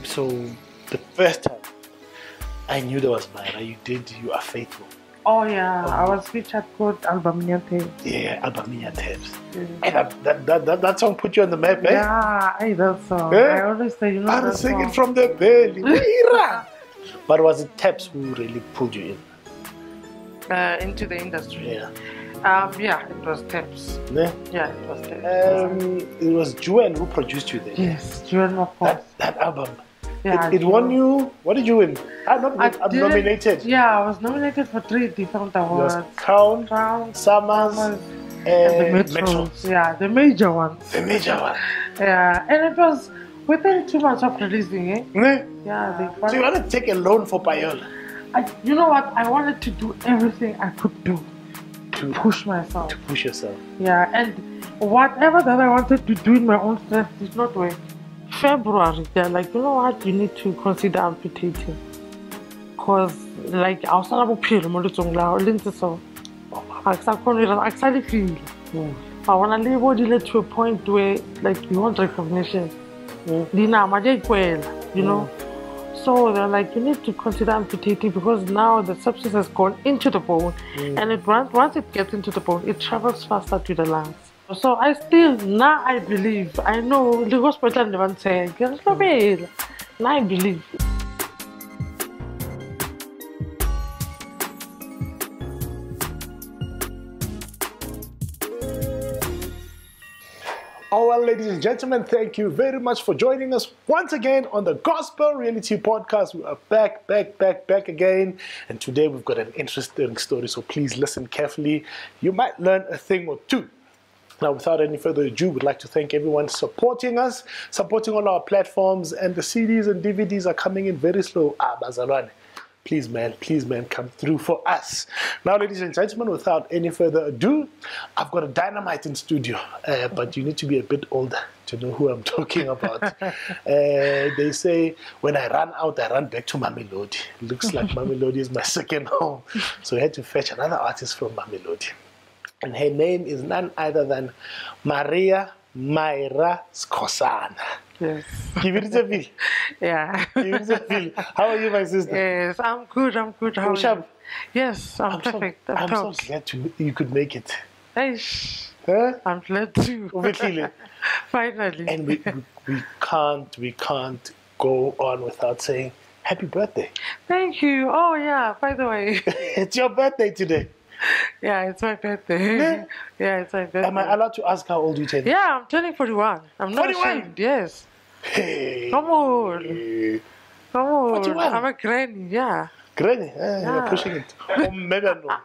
So the first time I knew there was Maira, You Are Faithful. Oh yeah, I was featured called Albania Tebs. Yeah, Albania Tebs. Hey, that song put you on the map, eh? Yeah, that song. Eh? I always say, you know, I that was singing song. from the belly. Maira. But was it Tebs who really pulled you in? Into the industry. Yeah. Yeah, it was Tebs. Yeah, Yeah, it was Tebs. It was Joel who produced you then. Yes, Joel, of course. That album. Yeah, it won you. What did you win? I'm nominated. Yeah, I was nominated for 3 different awards. Crown, Summers, and the Metros. Yeah, the major ones. The major one. Yeah, and it was within 2 months of releasing, eh? Yeah, so you want to take a loan for Payola? You know what? I wanted to do everything I could do to push myself. To push yourself. Yeah, and whatever that I wanted to do in my own strength did not work. February, they're like, you know what? You need to consider amputating. Because, like, I was not so I actually feel. I want to leave to a point where, like, you want recognition. You know? So they're like, you need to consider amputating because now the substance has gone into the bone, and once it gets into the bone, it travels faster to the lungs. So I believe, I know the hospital never say, now I believe. Oh, well, ladies and gentlemen, thank you very much for joining us once again on the Gospel Reality Podcast. We are back again. And today we've got an interesting story, so please listen carefully. You might learn a thing or two. Now, without any further ado, we'd like to thank everyone supporting us, supporting all our platforms, and the CDs and DVDs are coming in very slow. Bazalwane. Please, man, come through for us. Now, ladies and gentlemen, without any further ado, I've got a dynamite in studio, but you need to be a bit older to know who I'm talking about. They say, when I run out, I run back to Mamelodi. Looks like Mamelodi is my second home. So I had to fetch another artist from Mamelodi. And her name is none other than Maria Skosana. Yes. Yeah. How are you, my sister? Yes, I'm good. How are you? Yes, I'm perfect. I'm so glad you could make it. Huh? I'm glad too. Finally. And we can't go on without saying happy birthday. Thank you. Oh yeah, by the way. It's your birthday today. Yeah, it's my birthday. Yeah, it's my birthday. Am I allowed to ask how old you turn? Yeah, I'm turning 41. I'm not 41? ashamed. Yes. Hey. Come on. 41? I'm a granny, yeah. Granny? You're pushing it. Maybe no.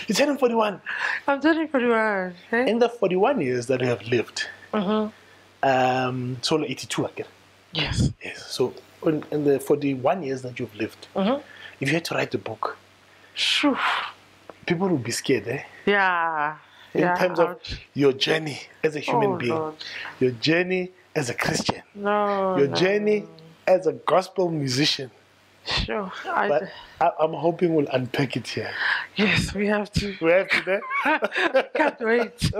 You're turning 41. I'm turning 41. Eh? In the 41 years that you have lived, so 82 again. Yes. So in the 41 years that you've lived, if you had to write a book, people would be scared, eh? Yeah. In terms of your journey as a human being, Lord. your journey as a Christian, your journey as a gospel musician. Sure. But I'm hoping we'll unpack it here. Yes, we have to. We have to, eh? Can't wait.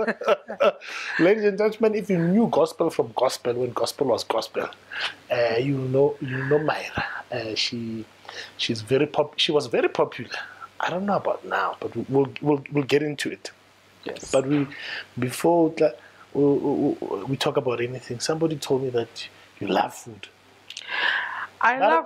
Ladies and gentlemen, if you knew gospel from gospel when gospel was gospel, you know Maira. She was very popular. I don't know about now, but we'll get into it. Yes. But before we talk about anything, somebody told me that you love food. I love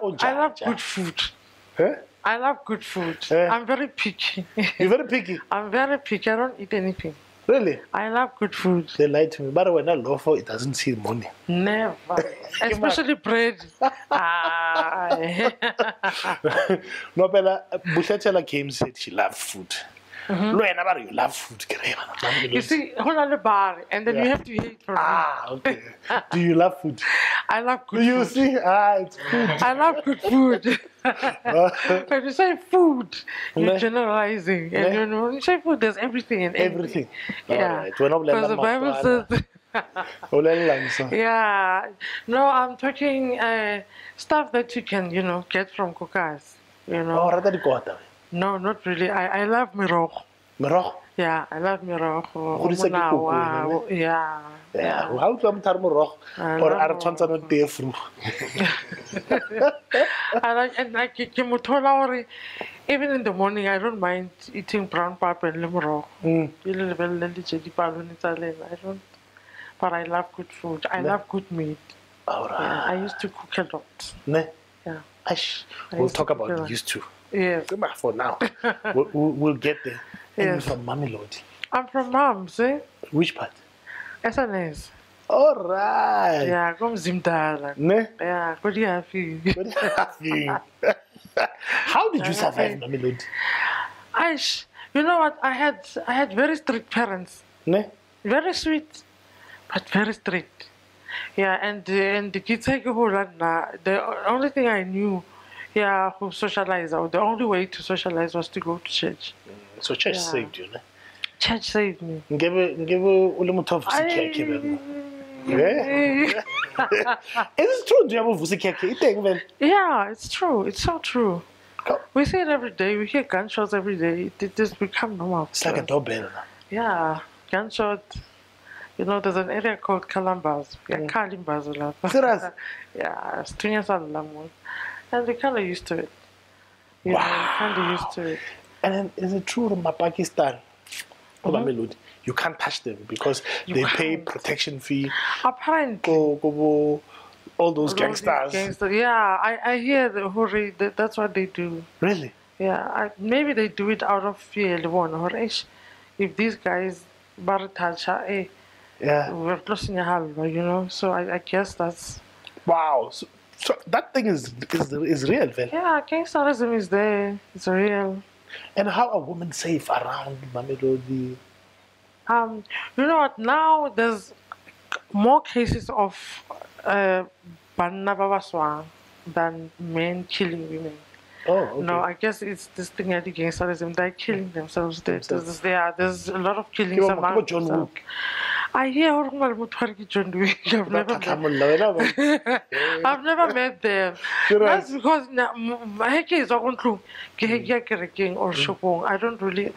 good food. Huh? I love good food. I'm very picky. You're very picky? I'm very picky. I don't eat anything. Really? I love good food. They lied to me. But when I love for it doesn't see money. Never. Especially bread. No, but Bushatela came said she loved food. You love food. You see, hold on the bar, and then you have to eat from okay. Do you love food? I love good food. You see? It's food. I love good food. When you say food, you're generalizing. And when you say food, there's everything and everything. Yeah. Right. Because the Bible says... Yeah. No, I'm talking stuff that you can, get from cookers. Oh, rather the quarter. No, not really. I love mirog. Mirog? Yeah, I love merogo. Godisa ke koko yona, ne? Yeah. Yeah, how to am tar morogo I or love are tshwantsa no tee fru. I like and like ke mothola hore even in the morning I don't mind eating brown pap and lemon. I don't, but I love good food. I love good meat. All right. Yeah, I used to cook a lot. Ne? Yeah. We'll used to talk cook about a the lot. used to. Yes. For now. We'll get there. And you're Yes. from Mamelodi. I'm from Mams, eh? Which part? SNS. All right. Yeah, come Zimdala. Ne? Yeah, good happy. How did you survive Mamelodi? You know what? I had very strict parents. Ne? Very sweet, but very strict. Yeah, and the kids take a whole lot now. The only thing I knew, yeah, who socialize, or the only way to socialize was to go to church. So church saved you, ne? Church saved me. Give ule motho a vusikhekhe bena. Is it true? Do you have a vusikhekhe? Yeah, it's true. It's so true. We see it every day. We hear gunshots every day. It just become normal. It's like a doorbell now. Yeah, gunshot. You know, there's an area called Kalambaz. Yeah, Kalimbazo. Serious? Yeah, and they kind of used to it. You know, kind of used to it. And then, is it true in Pakistan, Mamelodi, you can't touch them because they pay protection fee? Apparently. All those gangsters. Yeah, I hear that's what they do. Really? Yeah, maybe they do it out of fear. If these guys, yeah, we're close in your you know. So I guess that's. Wow. So that thing is real, then. Yeah, gangsterism is there. It's real. And how are women safe around Mamelodi? You know what? Now there's more cases of banna babaswang than men killing women. Oh, okay. No, I guess it's this thing at gangsterism. They're killing themselves. There's a lot of killings among themselves. I hear John Wick. I've never met them. That's because or shopong. I don't really.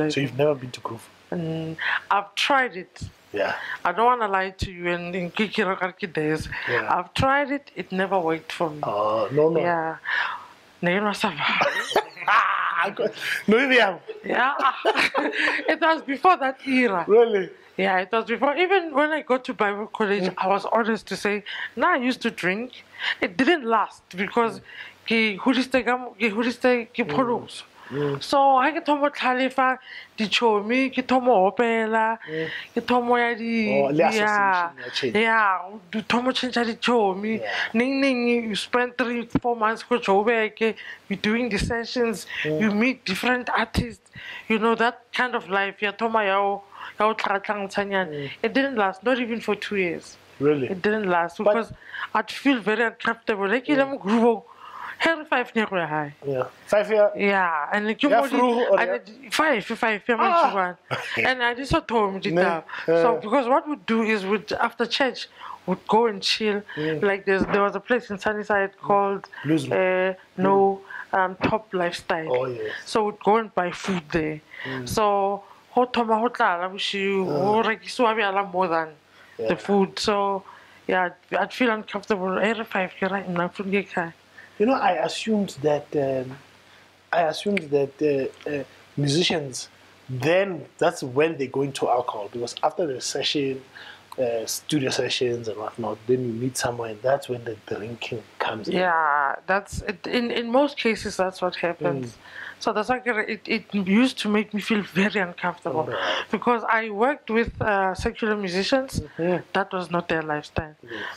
So you've never been to Groove? I've tried it. Yeah. I don't want to lie to you and in Kikirakarki days. Yeah. I've tried it, it never worked for me. Oh, no. Yeah. No, yeah. It was before that era. Really? Yeah, it was before. Even when I got to Bible college, I was honest to say, I used to drink. It didn't last because so I get tomo Khalifa, di chomi, ke tomo opela, ke tomo ya di du tomo chenja di chomi. Ning you spend 3-4 months go Joburg, you're doing the sessions, you meet different artists, you know that kind of life. Ya tomo yao it didn't last, not even for 2 years. Really? It didn't last because I'd feel very uncomfortable. Like Hell 5 near high. Yeah. 5 years? Yeah. And like you five and I just told me so because what we'd do is after church would go and chill. Like there was a place in Sunnyside called Top Lifestyle. Oh yes. So we'd go and buy food there. So more than the food. So yeah, I'd feel uncomfortable every 5 years right now. You know, I assumed that musicians, then that's when they go into alcohol, because after the session, studio sessions and whatnot, then you meet someone, and that's when the drinking comes in. Yeah, that's it. In most cases, that's what happens. So that's like it used to make me feel very uncomfortable because I worked with secular musicians. That was not their lifestyle.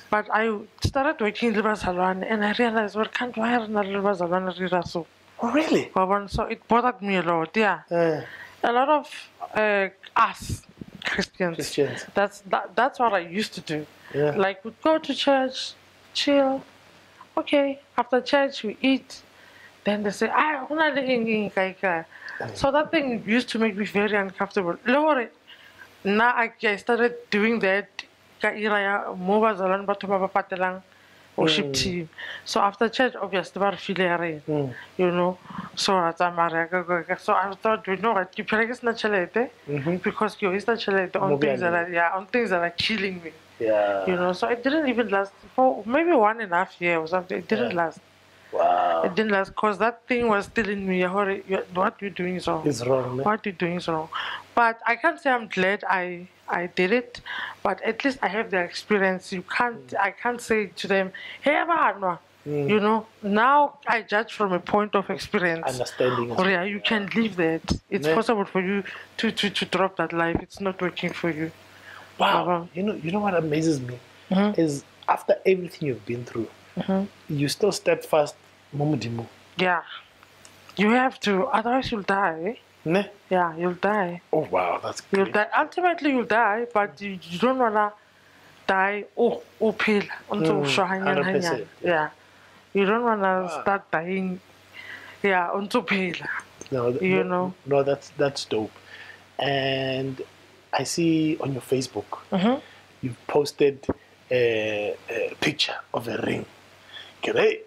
But I started working in Libasalwan and I realized, well, can't why are not Libasalwan so? Oh, really? So it bothered me a lot. Yeah, a lot of us Christians. That's what I used to do. Like we'd go to church, chill. Okay, after church we eat. Then they say, so that thing used to make me very uncomfortable. Now I started doing that. worship team. So after church, obviously, about feel you know. So I thought, you know what, you pray not chalete because you is not chalete on things that on things that are killing me. Yeah. You know, so it didn't even last for maybe 1.5 years or something. It didn't last. Wow. It didn't last because that thing was still in me. What you're doing is wrong. It's wrong, man. What you're doing is wrong. But I can't say I'm glad I did it. But at least I have the experience. I can't say to them, hey, Abba, you know. Now I judge from a point of experience. Understanding. Or yeah, you can leave that. It's possible for you to drop that life. It's not working for you. Wow. You know what amazes me is after everything you've been through, you still steadfast. Yeah, you have to, otherwise you'll die. Ne? Yeah, you'll die. Oh wow, that's great. You'll die. Ultimately, you'll die, but you don't wanna die. Pale. 100%. Yeah, you don't wanna start dying. Yeah, pale. No, no, that's dope. And I see on your Facebook, you've posted a picture of a ring. Great.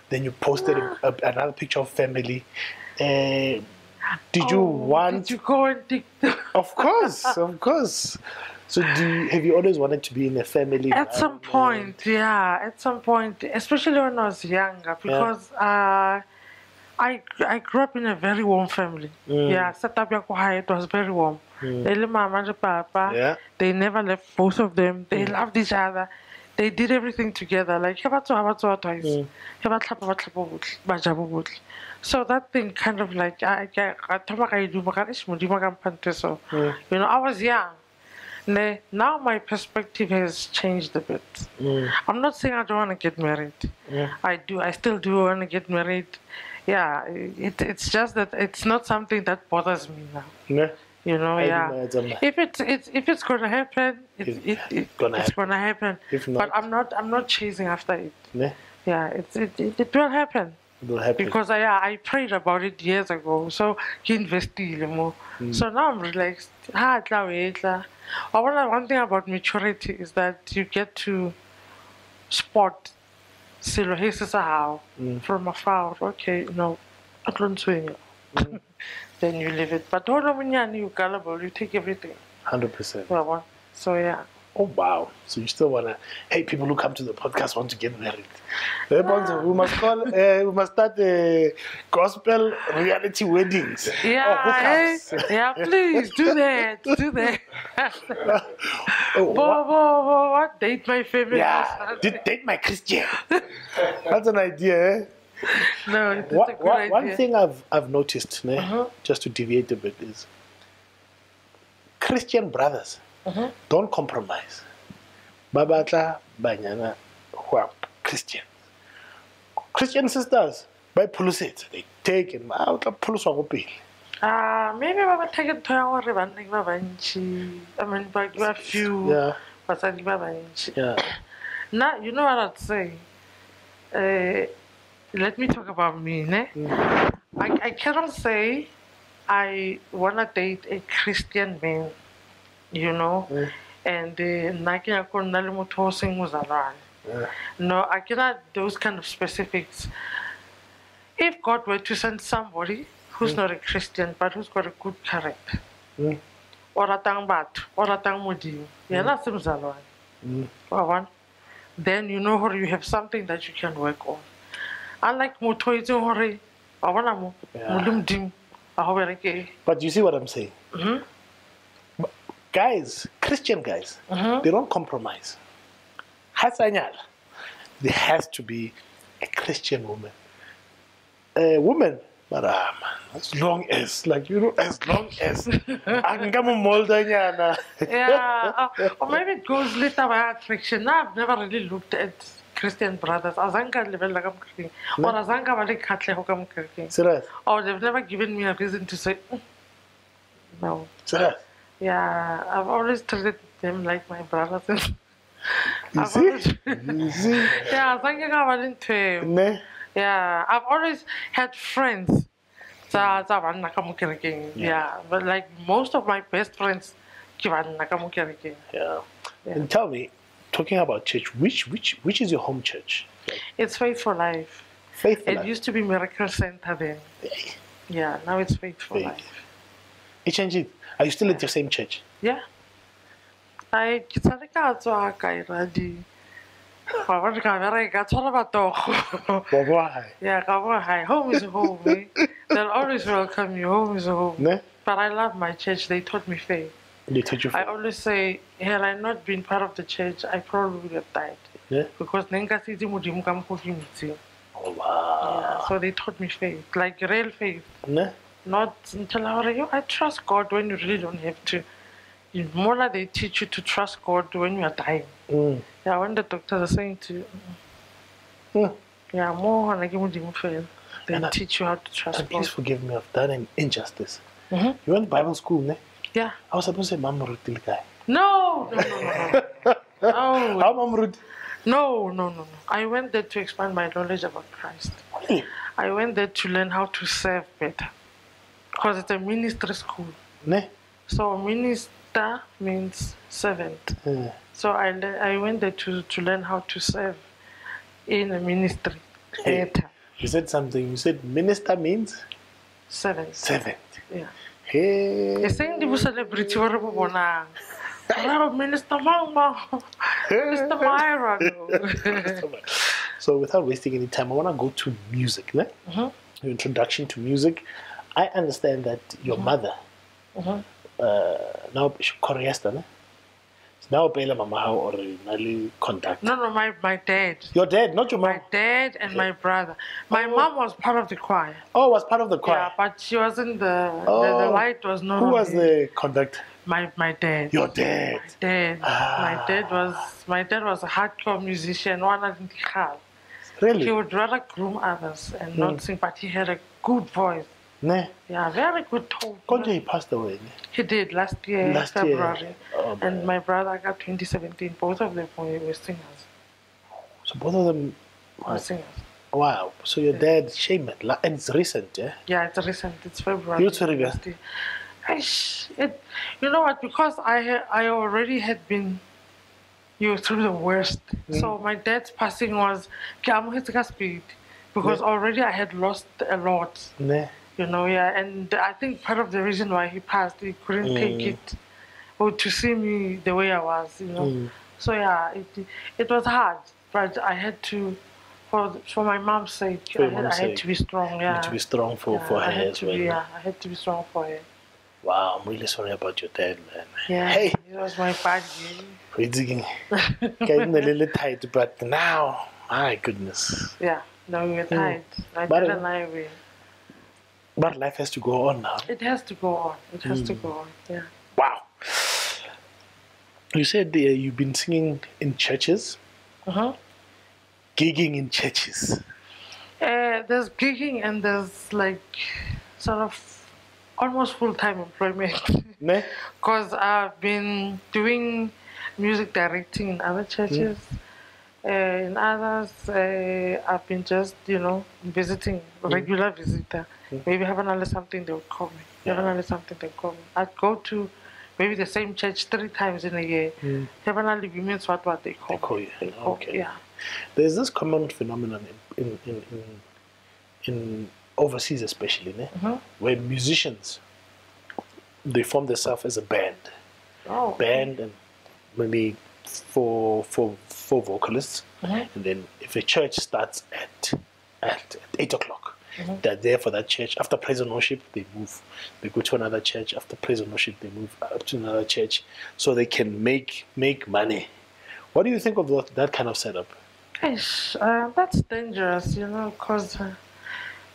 Then you posted another picture of family. Did you want? Did you go and TikTok? Of course. So have you always wanted to be in a family? At some point, yeah. At some point, especially when I was younger, because I grew up in a very warm family. Yeah, set up it was very warm. Mama and Papa, they never left, both of them. They loved each other. They did everything together. Like, twice. So that thing kind of like, you know, I was young. Now my perspective has changed a bit. I'm not saying I don't want to get married. I do. I still do want to get married. Yeah, it's just that it's not something that bothers me now. You know, if it's gonna happen, it's gonna happen. If not, but I'm not chasing after it. Yeah, it will happen. It will happen. Because I prayed about it years ago. So more. So now I'm relaxed. One thing about maturity is that you get to spot from afar. Okay, no, I don't swing. Then you leave it. But when you're gullible, you take everything. 100%. So yeah. Oh wow! So you still wanna? Hey, people who come to the podcast want to get married. We must start gospel reality weddings. Yeah, yeah. Please do that. What? Date my favorite. Yeah, date my Christian. That's an idea, eh? No, it's a good idea. One thing I've noticed, just to deviate a bit, is Christian brothers don't compromise. Babatla banyana who are Christians. Christian sisters, by police, they take and out of police. Maybe I take it to our I mean, but you have few. Yeah. Now, you know what I'd say? Let me talk about me. I cannot say I want to date a Christian man, you know, and no, I cannot those kind of specifics. If God were to send somebody who's not a Christian but who's got a good character, or a tang bat, or a tang mudi, then you know how you have something that you can work on. Unlike But you see what I'm saying? Guys, Christian guys, they don't compromise. There has to be a Christian woman. A woman, but man, as long as I can come yeah, or maybe it goes little by attraction. I've never really looked at Christian brothers. Serious? Or they've never given me a reason to say no. Serious? Yeah, I've always treated them like my brothers. You see? Yeah, yeah, I've always had friends. Yeah, but like most of my best friends, yeah. And tell me, talking about church, which is your home church? It's Faith for Life. Faith for It Life. used to be Miracle Center then. Yeah, now it's Faith for Life. It changed. Are you still at your same church? Yeah. I Why? yeah, home is home. Eh? They'll always welcome you. Home is home. Ne? But I love my church. They taught me faith. They taught you I faith. always say, had I not been part of the church, I probably would have died. Yeah. Because yeah, Oh, wow. so they taught me faith, like real faith. Ne? Not until I trust God when you really don't have to. More like they teach you to trust God when you are dying. Yeah, when the doctors are saying to you, yeah, more like they teach you how to trust God. Please forgive me, I've done an injustice. You went to Bible school, ne? Yeah. I was supposed to say Mama Ruth guy. No. How Mama Ruth? No. I went there to expand my knowledge about Christ. Really? I went there to learn how to serve better. Because it's a ministry school. Ne? So minister means servant. So I went there to learn how to serve in a ministry. Hey, you said something. You said minister means? Servant. Servant. Yeah. Hey. You're saying the celebrity Minister Mama. Mr. Maira. So without wasting any time, I want to go to music. Ne? Your introduction to music. I understand that your mother, now she chorister, ne? Now Bela Mama how originally conduct. No, my dad. Your dad, not your mom. My dad and my brother. My mom was part of the choir. Oh, was part of the choir. Yeah, but she wasn't the light was not. Who was the conductor? My dad. Your dad. My dad. My dad was a hardcore musician. One of the Really? He would rather groom others and not sing, but he had a good voice. Ne? Yeah, very good tone. Konje he passed away. Ne? He did last year, February. Oh, and my brother got 2017. Both of them were singers. So both of them were singers. Wow. So your dad, shame it. And it's recent, yeah? Yeah, it's recent. It's February. You know what? Because I already had been through the worst. So my dad's passing was speed because already I had lost a lot. Ne? You know, yeah, and I think part of the reason why he passed, he couldn't take it, or to see me the way I was, you know. So yeah, it was hard, but I had to, for my mom's sake, I had to be strong. Yeah, you had to be strong for her as well. Yeah, I had to be strong for her. Wow, I'm really sorry about your dad, man. Yeah, hey, it was my bad. Getting a little tight, but now, my goodness. Yeah, no, we were tight. My dad and I were. But life has to go on now. It has to go on. It has to go on. Yeah. Wow. You said you've been singing in churches. Gigging in churches. There's gigging and there's like sort of almost full-time employment. Ne? Because I've been doing music directing in other churches. In others, I've been just, visiting, regular visitor. Maybe have another something they would call me. Have another something they would call me. I'd go to maybe the same church 3 times in a year. Have another means what they call me. They call you. Yeah. There's this common phenomenon in overseas especially, where musicians, they form themselves as a band. Band and maybe for vocalists, and then if a church starts at 8 o'clock, they're there for that church. After praise and worship, they move. They go to another church. After praise and worship, they move up to another church, so they can make money. What do you think of that kind of setup? That's dangerous, because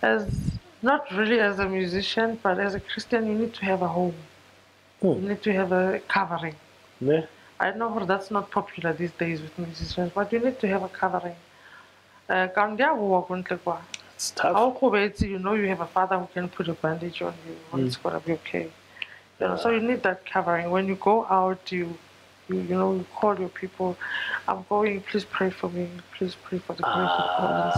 as not really as a musician, but as a Christian, you need to have a home. You need to have a covering. Yeah. I know that's not popular these days with musicians, but you need to have a covering. It's tough. You have a father who can put a bandage on you. It's gonna be okay. So you need that covering. When you go out, you call your people. I'm going. Please pray for me. Please pray for the grace of God and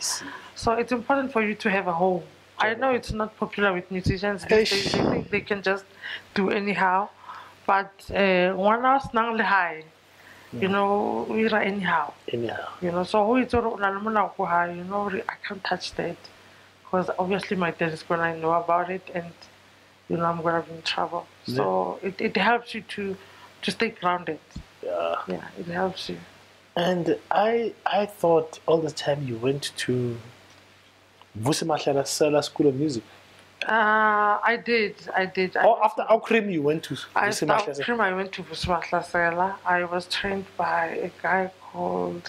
stuff. So it's important for you to have a home. I know it's not popular with musicians. They think they can just do anyhow. But one house nang high. You know, we're anyhow. Anyhow. You know, so who is you know, I can't touch that because obviously my dad is gonna know about it, and you know I'm gonna be in trouble. So it helps you to stay grounded. Yeah. Yeah, it helps you. And I thought all the time you went to Vusimahlala School of Music. I did. Oh, after Aukrim you went to After Vusimahlala. Aukrim, I went to Vusimahlala. I was trained by a guy called,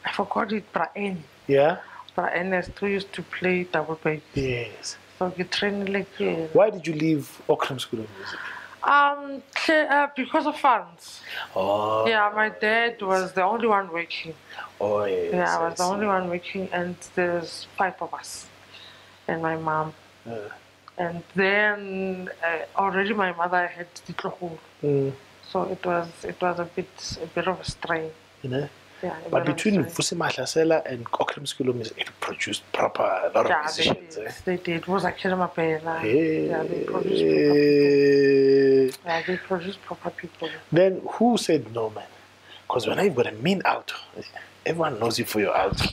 I forgot it, Braen. Yeah. Braen who used to play double bass. Yes. So he trained like Why did you leave Aukrim School of Music? Because of funds. Oh. Yeah, my dad was the only one working. Oh, yes. Yeah, I was the only one working, and there's 5 of us, and my mom. And then already my mother had Titlohul. So it was a bit of a strain. You know? Yeah, but between Vusimahlala and Aukrim School of Music, it produced a lot of musicians. They did. It was like Mapela. Hey. Yeah, they produced proper people. Yeah, they produced proper people. Then who said no, man? Because when I've got a mean alto, everyone knows you for your alto.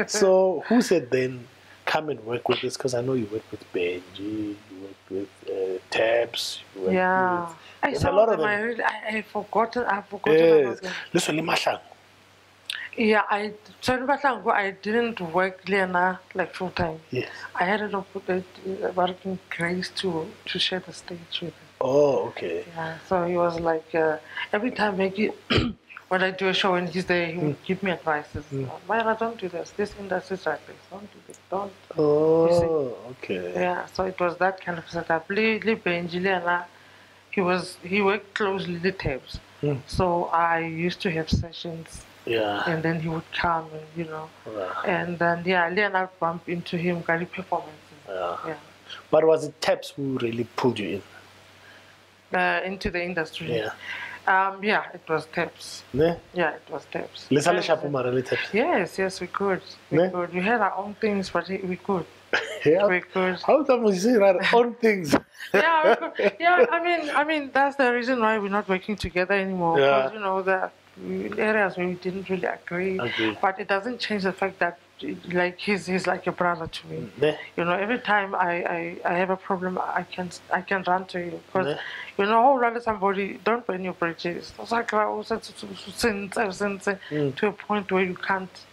So who said then, come and work with this? Because I know you work with Benji, you work with Tebs, you work with... I saw a lot of them. I forgotten about them. Listen, yeah, I didn't work Lena like full time. Yes. I had an working grace to share the stage with him. Oh, okay. Yeah, so he was like every time when I do a show and he's there, he would give me advices. Maira, don't do this. This industry is like this. Don't do this. Don't. Oh, okay. Yeah, so it was that kind of setup. He worked closely with Tebs. So I used to have sessions. Yeah. And then he would come, and you know. And then Leonard bumped into him, got his performances. Yeah. But was it Tebs who really pulled you in? Into the industry. Yeah. Yeah, it was Tebs. Ne? Yeah, it was Tebs. Yes, we could. We could. We had our own things, but we could. Yeah. We could. How come we say our own things? Yeah, we could. Yeah. I mean, that's the reason why we're not working together anymore. Because you know the areas where we didn't really agree. But it doesn't change the fact that like he's like a brother to me. You know, every time I have a problem, I can run to you because you know how run somebody, don't burn your bridges. To a point where you can't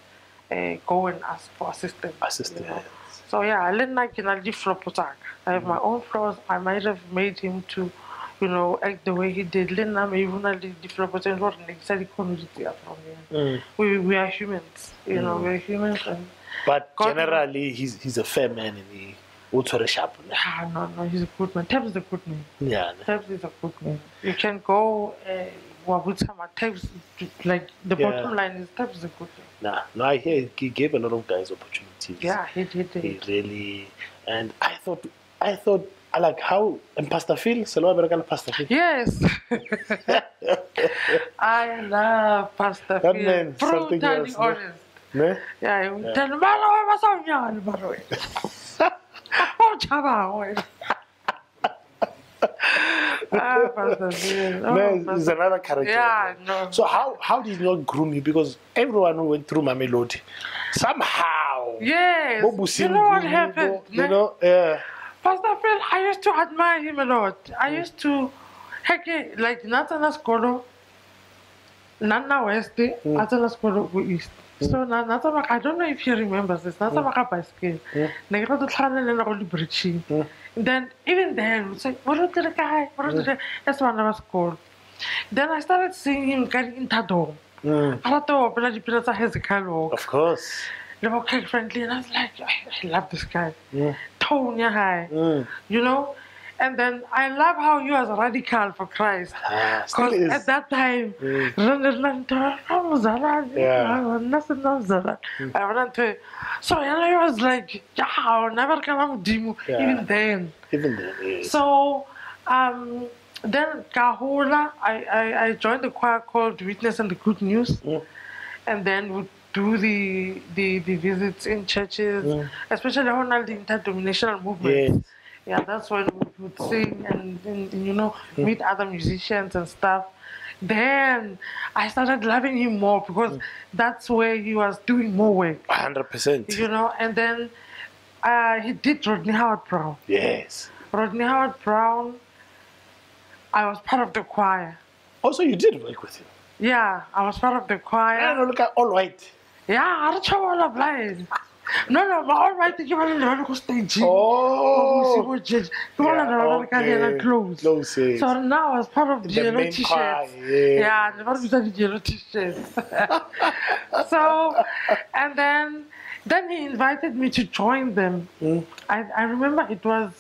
go and ask for assistance. You know? So yeah, I have my own flaws. I might have made him to, you know, act the way he did. We are humans, you know, we're humans. But generally, he's a fair man and he also sharp. No, he's a good man. Tebs is a good man. Yeah. Tebs is a good man. You can go, Tebs, like the bottom line is Tebs is a good man. No, I hear he gave a lot of guys opportunities. Yeah, he did. He really, and I thought, I like how and Pastor Phil, Pastor Phil. Yes. I love Pastor That Phil. man, something else. Honest. Ne? Yeah, he would tell me, Pastor Phil. He's another character. Yeah, no. So how did you not groom you? Because everyone who went through Mamelodi, somehow. Yes. You know what happened? You know, yeah. Pastor Phil, I used to admire him a lot. I used to, like, Natana Skolo, Nana West, Natana Skolo go East. So, Natana, I don't know if he remembers this. Natana by scale. Negro to Tana and Bridge. Then, even then, we say, what did the guy? That's one of us called. Then I started seeing him getting in Tado. Of course. They were quite friendly, and I was like, I love this guy. Tone high, you know. And then I love how you was radical for Christ, because at that time, so I was like, yeah, I'll never come Dimu. Even then. Yes. So then Kahula, I joined the choir called Witness and the Good News, and then would do the visits in churches, especially on the interdenominational movement. Yeah, that's when we would sing and you know, meet other musicians and stuff. Then I started loving him more because that's where he was doing more work. 100%. You know, and then he did Rodney Howard Brown. Yes. Rodney Howard Brown, I was part of the choir. Also, you did work with him. Yeah, I was part of the I choir. don't look at all white. Yeah, I don't know what I'm like. No, but all right, you want to go stage. Oh, You want to close. Close, yes. So now I was part of the yellow main t-shirts. choir, Yeah, the part of the yellow t-shirts. So, and then he invited me to join them. I remember it was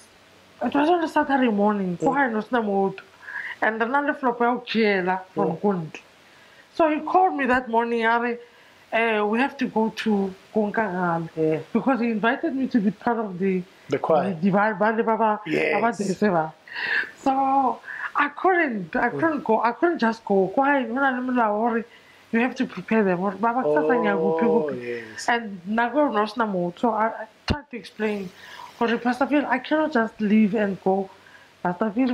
on a Saturday morning. And another flop from Kund. So he called me that morning, Ari, we have to go to Konkangal because he invited me to be part of the choir. Yes. So I couldn't go. I couldn't just go. Why? You have to prepare them. Oh, yes. And so I tried to explain. For Pastor Phil, I cannot just leave and go. Pastor Phil,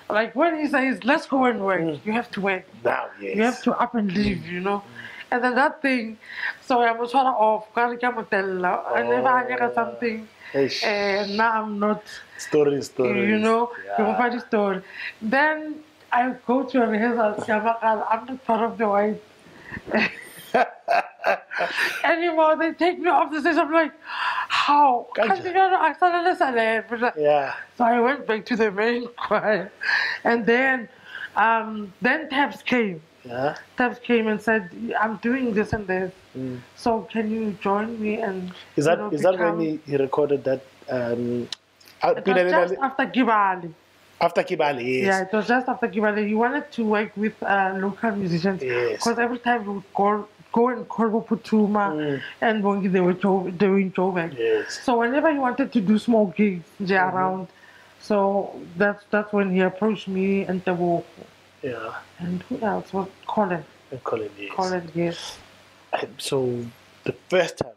like when he says, let's go and work, you have to work. Now, yes. You have to up and leave, you know. And then that thing, so I was sort of off. I never had something. And now I'm not. Story. You know, you can find the story. Then I go to a rehearsal. I'm not part of the white anymore. They take me off the stage. I'm like, how? Yeah. So I went back to the main choir, and then Tebs came. Yeah. Tebs came and said, "I'm doing this and this. So can you join me?" And is that when he recorded that? It was just after Kibali. After Kibali, yes. Yeah, it was just after Kibali. He wanted to work with local musicians because every time we would go and call Putuma and Bongi, they were in Joburg. Yes. So whenever he wanted to do small gigs around, so that's when he approached me and Tabo. Yeah. And who else? Was Colin. And Colin, yes. Colin, yes. So the first time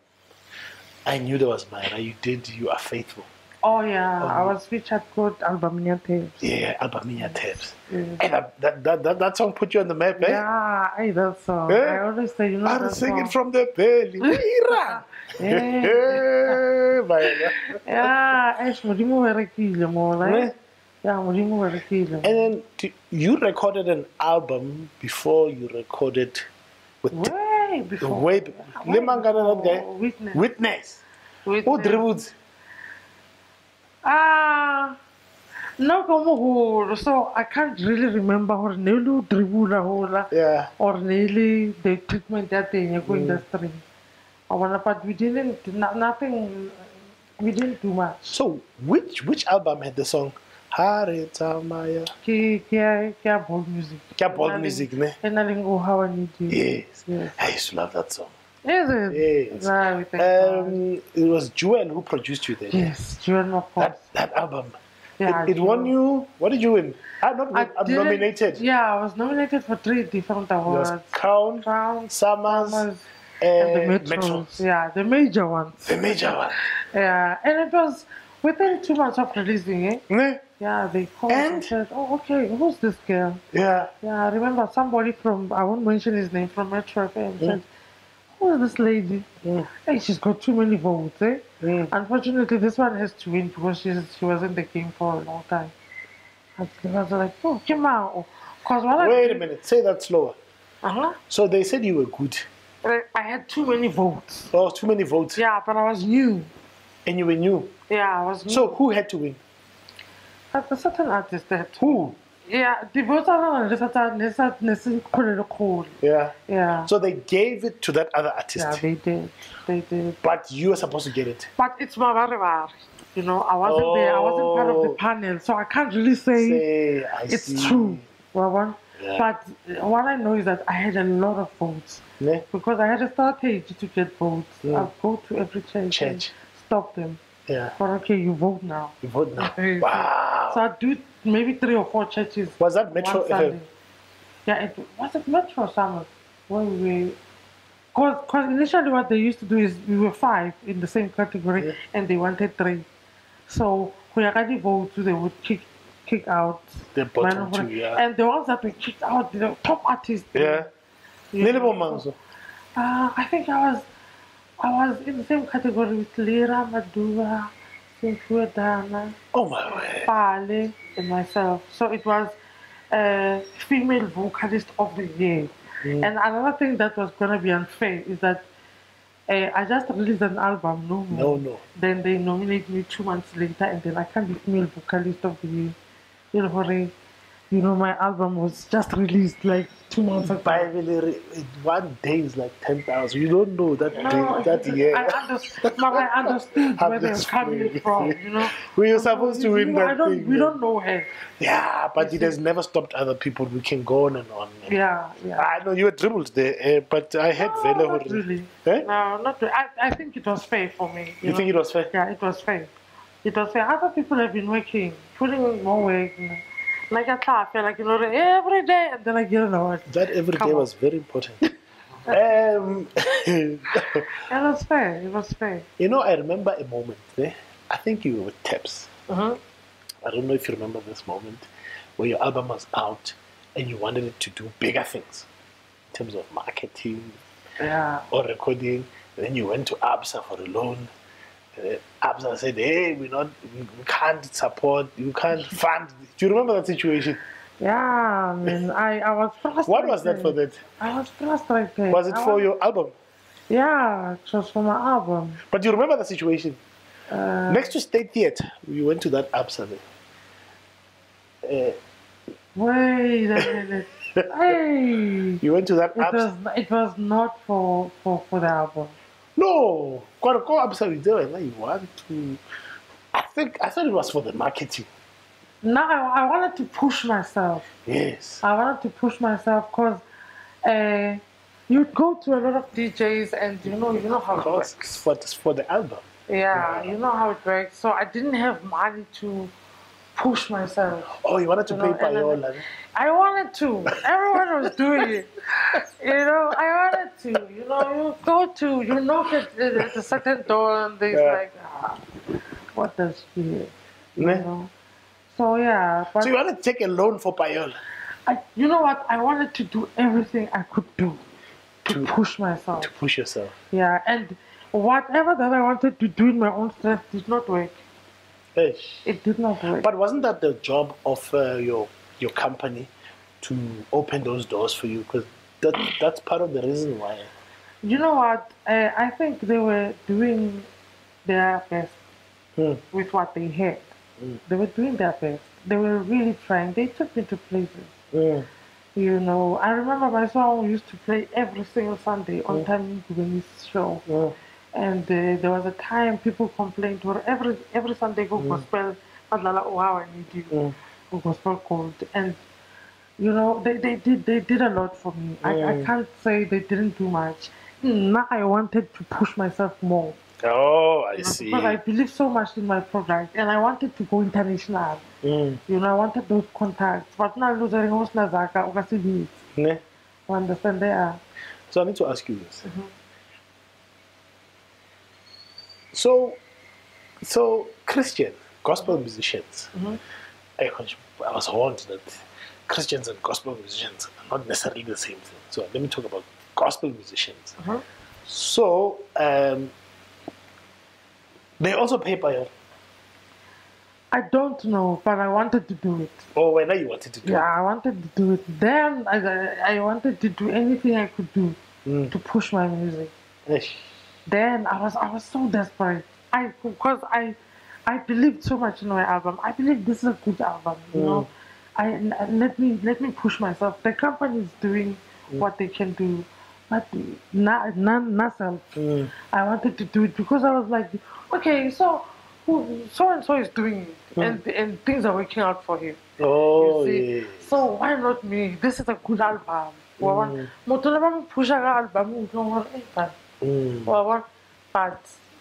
I knew there was Maira, you are faithful. Oh yeah, I was featured called Albumia Tebs. Yeah, Albumia Tebs. And that song put you on the map, eh? Yeah, I that song. I always say, you know, I'm singing from the belly. Maira. And then you recorded an album before you recorded with way before. Witness. Who dribbled? No, so I can't really remember or nearly dribble or nearly the treatment that they in the industry. But we didn't do much. So which album had the song Harita Maya? Kya bold music. Kya bold music, ne? And I didn't go how I need you. Yes. I used to love that song. Is it? Yes. It was Jewel who produced you then. Yes, Jewel, of course. That album. Yeah, it won you. What did you win? I'm nominated. Yeah, I was nominated for 3 different awards. Crown, Summers, and the Metros. Yeah, the major ones. The major one. Yeah, and it was within 2 months of releasing it. Yeah, they called and said, "Oh, okay, who's this girl?" Yeah. Yeah, I remember somebody from, I won't mention his name, from Metro FM said, "Who is this lady? Hey, she's got too many votes, eh?" Unfortunately, this one has to win because she was in the game for a long time. I was like, "Oh, come on." Wait a minute, say that slower. Uh-huh. So they said you were good. I had too many votes. Oh, too many votes. Yeah, but I was new. And you were new? Yeah, I was new. So who had to win? A certain artist that. Who? Yeah, the votes are Yeah. So they gave it to that other artist. Yeah, they did. But you were supposed to get it. But it's my Maria. You know, I wasn't there. I wasn't part of the panel, so I can't really say it's true. Well, but what I know is that I had a lot of votes because I had a strategy to get votes. I'll go to every church and stop them. Yeah. But okay, you vote now. You vote now. Wow. So I do maybe 3 or 4 churches. Was that Metro FM? Yeah, was it Metro Summers? Because initially what they used to do is we were 5 in the same category and they wanted 3. So when I got the votes, they would kick kick out. The bottom two, yeah. And the ones that were kicked out, the top artists. Yeah. So, I think I was in the same category with Lira, Madura, Dana, Oh my word. Pale, and myself. So it was female vocalist of the year. And another thing that was gonna be unfair is that I just released an album, no more. No. Then they nominate me 2 months later, and then I can't be female vocalist of the year. You know, my album was just released like 2 months ago. By one day is like 10,000. You don't know that that year. I understood where they're coming from, you know. We were supposed to win that thing. We don't know her. Yeah, but it has never stopped other people. We can go on and on. Yeah. I know you were dribbled there, but I had Vele. Not really. Eh? No, not really. I think it was fair for me. You think it was fair? Yeah, it was fair. It was fair. Other people have been working, putting in more work. You know. Like I feel like, you know, every day, and then I get an award. That every day was very important. It was fair. It was fair. You know, I remember a moment. I think you were with Tebs. I don't know if you remember this moment where your album was out and you wanted it to do bigger things in terms of marketing or recording. And then you went to ABSA for a loan. ABSA said, hey, we can't support, you can't fund. Do you remember that situation? Yeah, I mean, I was frustrated. What was that for that? I was frustrated. Was it for your album? Yeah, it was for my album. But you remember the situation? Next to State Theatre, you went to that ABSA. Wait a minute. Hey! You went to that ABSA? It was not for the album. No, quite a call episode there. You want to? I thought it was for the marketing. No, I wanted to push myself. Yes. I wanted to push myself because you go to a lot of DJs and you know how it works. For the album. Yeah, you know how it works. So I didn't have money to push myself. Oh, you wanted to pay Payola? I wanted to. Everyone was doing it. I wanted to. You go to, you knock at a certain door and they're like, what does she hear? You know? So, yeah. But so you wanted to take a loan for Payola? You know what? I wanted to do everything I could do to push myself. To push yourself. Yeah, and whatever that I wanted to do in my own strength did not work. It did not work. But wasn't that the job of your company to open those doors for you? Because that's part of the reason why. You know what? I think they were doing their best with what they had. They were doing their best. They were really trying. They took me to places. I remember my song used to play every single Sunday on Time Dube's show. And there was a time people complained, or every Sunday go gospel, oh how I need you, gospel called, and they did a lot for me. I can't say they didn't do much. Now I wanted to push myself more. Oh, I see. Because I believe so much in my product, and I wanted to go international. I wanted those contacts, but now losing was Nazaka or you understand there. So I need to ask you this. So Christian gospel musicians, I was warned that Christians and gospel musicians are not necessarily the same thing. So let me talk about gospel musicians. So they also pay Payola. I don't know, but I wanted to do it. Oh, when you wanted to do it? Yeah, I wanted to do it. Then I wanted to do anything I could do to push my music. Then I was so desperate. Because I believed so much in my album. I believe this is a good album. Let me push myself. The company is doing what they can do, but nothing. I wanted to do it because I was like, okay, so and so is doing it, and things are working out for him. Oh, yes. So why not me? This is a good album. But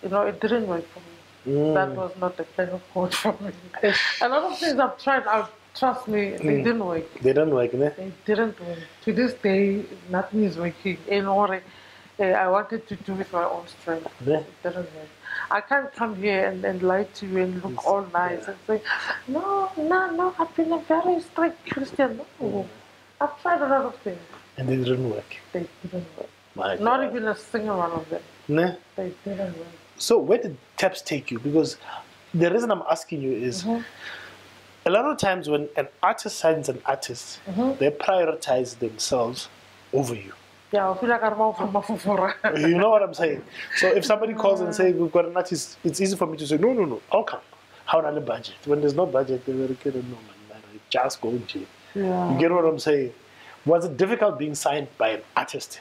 it didn't work for me. That was not the plan of God for me. A lot of things I've tried out, trust me, they didn't work. They didn't work, ne? They didn't work. To this day, nothing is working. okay, I wanted to do with my own strength. Yeah. It didn't work. I can't come here and lie to you and look all nice and say, no, I've been a very strict Christian. No, I've tried a lot of things. And they didn't work. They didn't work. My Not God. even a single one of them. Nah. They didn't work. So where did Tebs take you? Because the reason I'm asking you is a lot of times when an artist signs an artist, they prioritize themselves over you. Yeah, I feel like I'm out from Mafufura. You know what I'm saying? So if somebody calls and says, we've got an artist, it's easy for me to say, no, I'll come. How on the budget? When there's no budget, they will get a no, man. Just go and jail. Yeah. You get what I'm saying? Was it difficult being signed by an artist?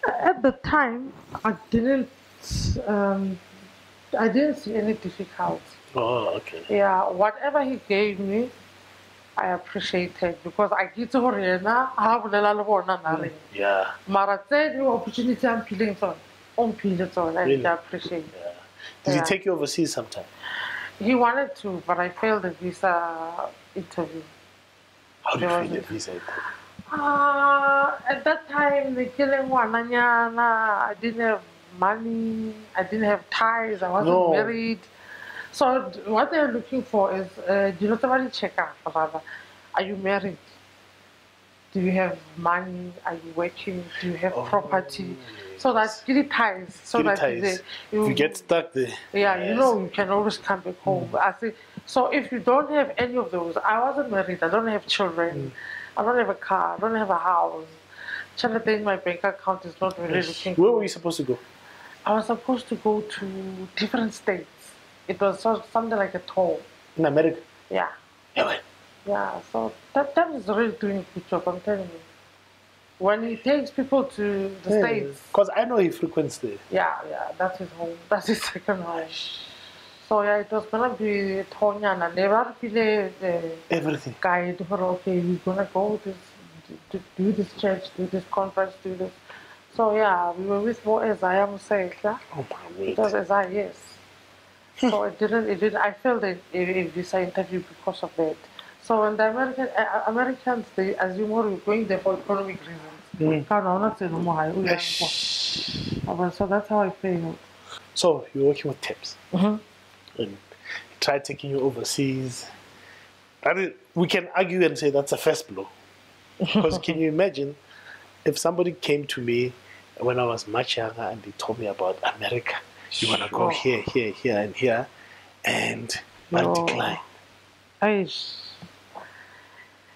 At the time, I didn't see any difficulty. Oh, okay. Yeah, whatever he gave me, I appreciated because I get to Horiana, I have a Yeah. Mara said, "You opportunity I'm feeling so, Really? I appreciate it." Yeah. Did he take you overseas sometime? He wanted to, but I failed the visa interview. How did you feel the visa interview? At that time, the killing one, I didn't have money, I didn't have ties, I wasn't married. So what they're looking for is, do you know somebody check out, rather? Are you married? Do you have money? Are you working? Do you have property? Yes. So that's really ties. So that if you get stuck there. Yeah, yes. You know, you can always come back home. I think, so if you don't have any of those, I wasn't married, I don't have children, I don't have a car, I don't have a house. Charity in my bank account is not really looking. Where were you supposed to go? I was supposed to go to different states. It was something like a tour. In America? Yeah. Yeah, so that is really doing a good job, I'm telling you. When he takes people to the States. Because I know he frequents there. Yeah, that's his home. That's his second home. So yeah, it was gonna be Tonya and never feel everything. Guide for okay, we're gonna go to do this church, do this conference, do this. So yeah, we were with more Isaiah Musaik, yeah? Oh my word. It was Isaiah, yes. So it didn't. I failed a visa interview because of that. So when the Americans, they assume we're going there for economic reasons. So that's how I failed. So you're working with Tebs. And he tried taking you overseas. We can argue and say that's a first blow. Because can you imagine if somebody came to me when I was much younger and they told me about America? You want to go here, and here, and I decline.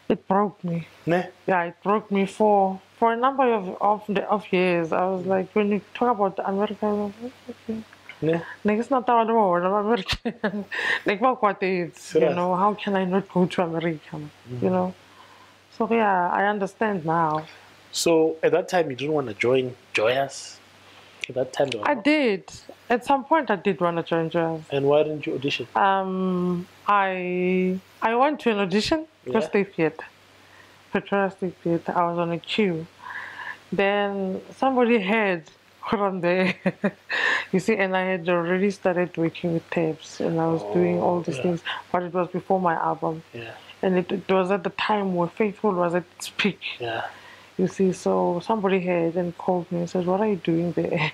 It broke me. Nah? Yeah, it broke me for a number of years. I was like, when you talk about America, I was like, okay. Nah? It's not that I'm American. You know, how can I not go to America? You know? So yeah, I understand now. So at that time, you didn't want to join Joyous? At that time? I did. At some point, I did want to join Joyous. And why didn't you audition? I went to an audition, State Theatre. Pretoria State Theatre. I was on a queue. Then somebody had from there, you see, and I had already started working with Tebs, and I was doing all these things, but it was before my album. Yeah. And it was at the time where Faithful was at its peak. Yeah. You see, so somebody had and called me and said, "What are you doing there?"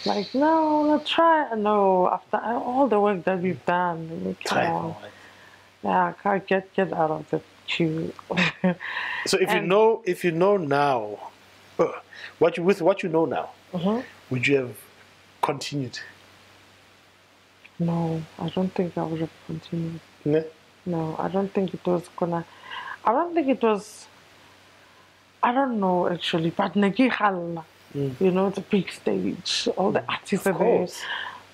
Like, no, try. No, after all the work that we've done, come on. Yeah, I can't get out of the queue. So if you know now, what you know now, would you have continued? No, I don't think I would have continued. No? No, I don't think it was gonna. I don't think it was. I don't know actually, but Negi Halla, you know, the big stage, all the artists are there.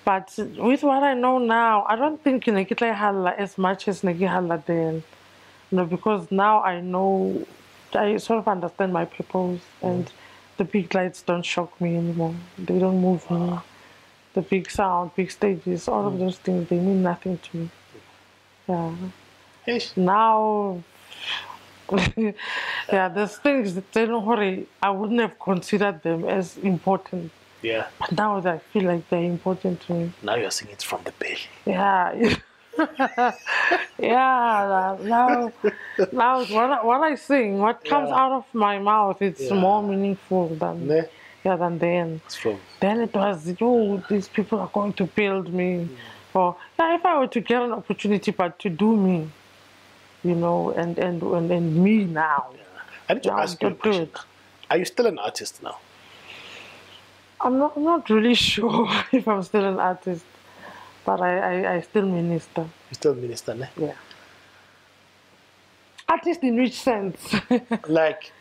But with what I know now, I don't think Negi Halla as much as Negi Halla then. You know, because now I know, I sort of understand my purpose, and the big lights don't shock me anymore. They don't move me. The big sound, big stages, all of those things, they mean nothing to me. Yeah. Now, yeah, there's things that they don't worry. I wouldn't have considered them as important. Yeah. But now I feel like they're important to me. Now you're singing it from the belly. Yeah. Yeah. Now, when I sing, what comes out of my mouth, it's more meaningful than yeah, than then. Strong. Then it was, these people are going to build me. Or yeah, if I were to get an opportunity, but to do me, and me now. I need to ask you a don't do question. it. Are you still an artist now? I'm not really sure if I'm still an artist, but I still minister. You still minister, ne? Yeah. Artist in which sense? Like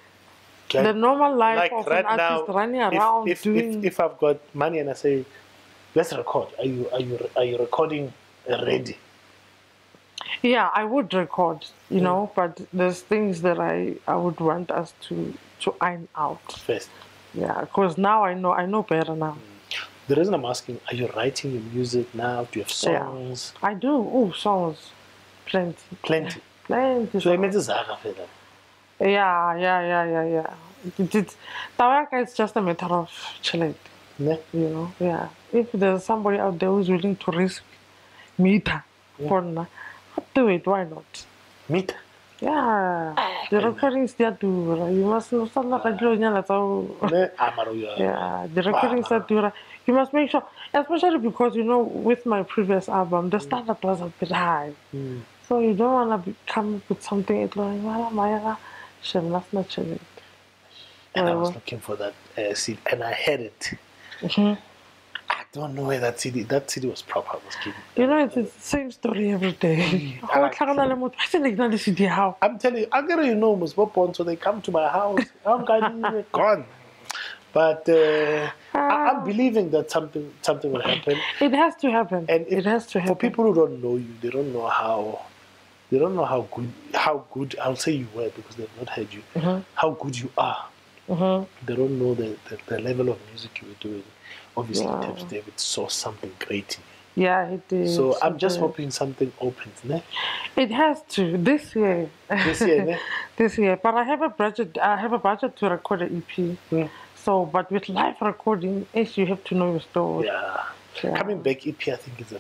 the normal life like of right an artist now, running around if I've got money and I say, let's record. Are you recording ready? Yeah, I would record, but there's things that I would want us to iron out First. Yeah, because now I know better now. The reason I'm asking, are you writing your music now? Do you have songs? Yeah, I do. Oh, songs, plenty. Plenty. So I made this Zaga for that. Yeah. It's just a matter of chilling. Ne? Yeah. If there's somebody out there who's willing to risk meter for now, I'll do it. Why not? Meter? Yeah. The recordings they do. You must know something like yeah, the recordings are do. You must make sure, especially because with my previous album, the standard was a bit high. So you don't want to come up with something like Maira, she must not change it. And I was looking for that CD, and I had it. I don't know where that CD was proper. It's the same story every day. I'm telling you, I'm gonna so they come to my house. I'm gone. But I'm believing that something will happen. It has to happen. And it has to happen. For people who don't know you, they don't know how good I'll say you were because they've not heard you. How good you are. They don't know the level of music you were doing. Obviously, Tebs David saw something great in you. Yeah, it did. So I'm just hoping something opens, ne? It has to this year. This year, ne? This year, but I have a budget. I have a budget to record an EP. So, but with live recording, you have to know your story. Yeah. Coming back EP, I think is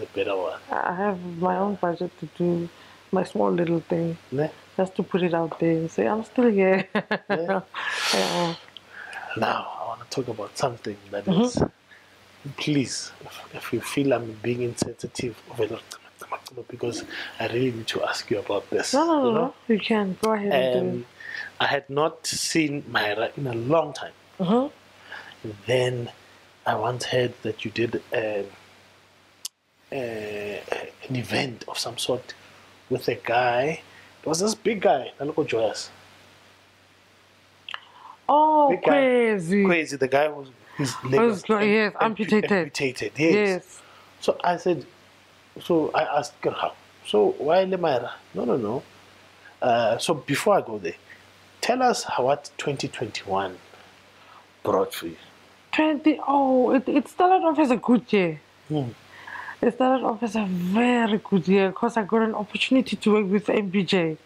a better one. I have my own budget to do my small little thing. Ne? Just to put it out there and say, I'm still here. Yeah. Now, I want to talk about something that is, please, if you feel I'm being insensitive, because I really need to ask you about this. No, you can. Go ahead and do it. I had not seen Maira in a long time. Then I once heard that you did an event of some sort with a guy. It was this big guy, Naloko Joyous. Oh, big crazy. Crazy, the guy was his leg was amputated. Yes. So I asked her how. So why Maira? No. So before I go there, tell us what 2021 brought for you. It started off as a good year. It started off as a very good year because I got an opportunity to work with MBJ.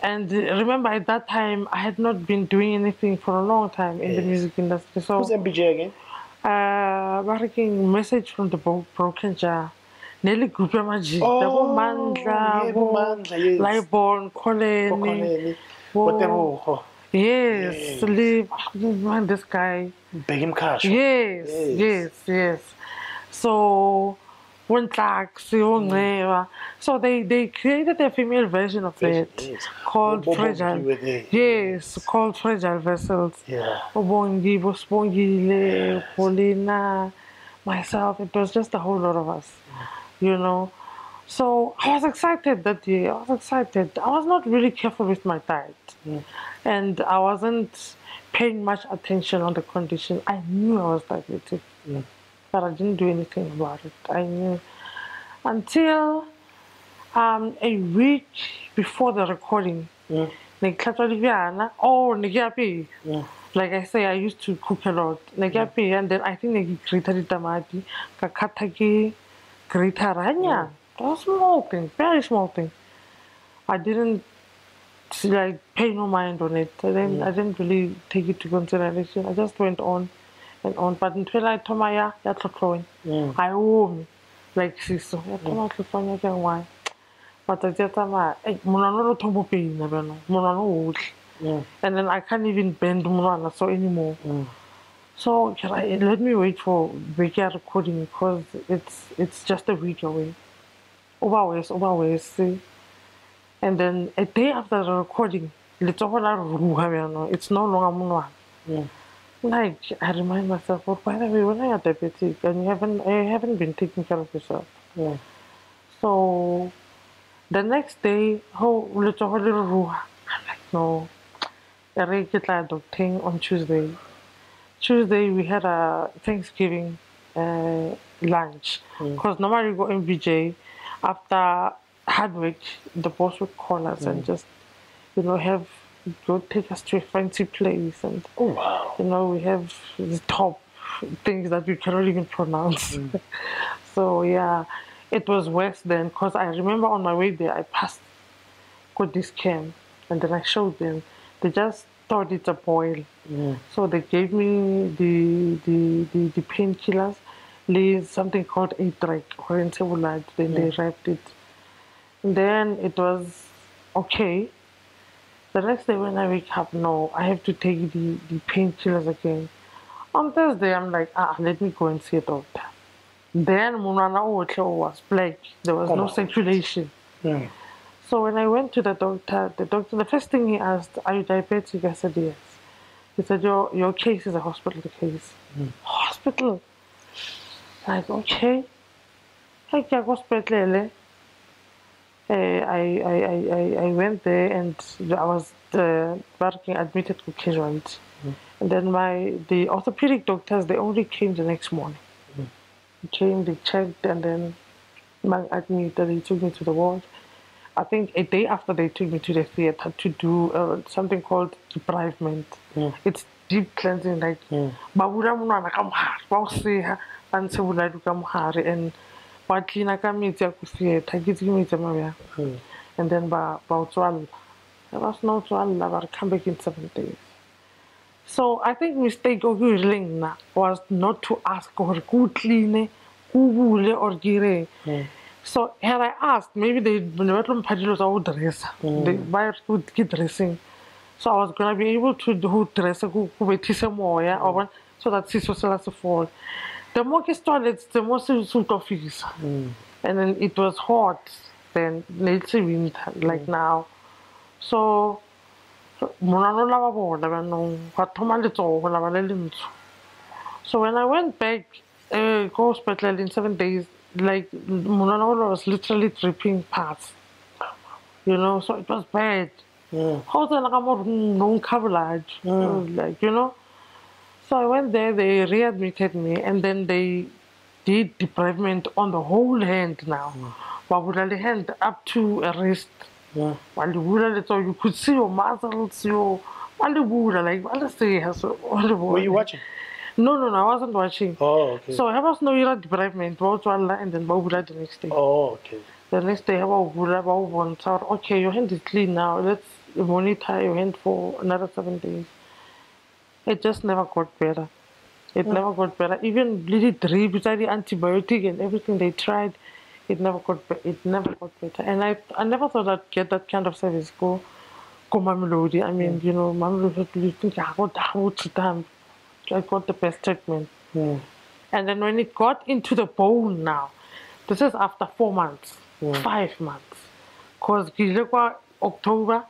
And remember, at that time, I had not been doing anything for a long time in the music industry. So who's MBJ again? Working Message from the Broken Jar. Nelly Grouper Maji. Mandla, Libon, Colin. Yes, this guy. Begim Cash. Yes. So, so they created a female version of it called Fragile. Yes, called Fragile Vessels. Yeah. Obongi, Bospongile, Paulina, myself. It was just a whole lot of us, So I was excited that year. I was not really careful with my diet. And I wasn't paying much attention on the condition. I knew I was diabetic. But I didn't do anything about it. I knew until a week before the recording. Like I say, I used to cook a lot. And then I think they grated tamati, kakataki, grater. That was small thing, very small thing. I didn't pay no mind on it. I didn't really take it to consideration. I just went on and on. But until I told Maya, I owe me. Like she said, why? But I just and then I can't even bend so anymore. So let me wait for bigger recording because it's just a week away. Over see. And then a day after the recording, it's no longer Munwan. Like I remind myself, well, by the way, when I are diabetic and you haven't been taking care of yourself. So the next day, I'm like, no. I get like doctor on Tuesday. Tuesday we had a Thanksgiving lunch because normally we go MBJ after hard work. The boss would call us and just go take us to a fancy place and we have the top things that we cannot even pronounce. So yeah, it was worse then because I remember on my way there I got this can and then I showed them. They just thought it's a boil. So they gave me the painkillers, something called A-Track, then they wrapped it. And then it was okay. The next day when I wake up, no, I have to take the painkillers again. On Thursday, I'm like, let me go and see a doctor. Then Munana was black. There was no circulation. So when I went to the doctor, the first thing he asked, are you diabetic? I said, yes. He said, your case is a hospital case. Hospital? Like, okay. I go hospital. I went there and I was admitted to casualty. And then the orthopedic doctors, they only came the next morning. They came, they checked, and then admitted, they took me to the ward. I think a day after they took me to the theater to do something called debridement. It's deep cleansing, like and ba clean ka metsi ya go theater ke tse and then ba tswalla ba sno tswalla ba come back in 7 days. So I think mistake of healing was not to ask or go clean or gire. So had I asked, maybe they never padilos out dress. They buy good dressing. So I was gonna be able to do dress go more so that sis was last fall. The more toilets, the more suit office. And then it was hot then late winter like now. So so when I went back go hospital in 7 days, like Munanola was literally dripping parts. So it was bad. How no coverage, like So I went there, they readmitted me, and then they did debridement on the whole hand now. The hand up to a wrist. While you could see your muscles, Were you watching? No, I wasn't watching. Oh, okay. So I was no debridement, and then the next day. Oh, okay. The next day, okay, your hand is clean now. Let's monitor your hand for another 7 days. It just never got better. It never got better. Even bleeding drip, beside the antibiotic and everything they tried, it never got better. And I never thought I'd get that kind of service. Go Mamelodi. I mean, Mamelodi, you think I got the best treatment. And then when it got into the bone now, this is after 4 months, 5 months. Because October,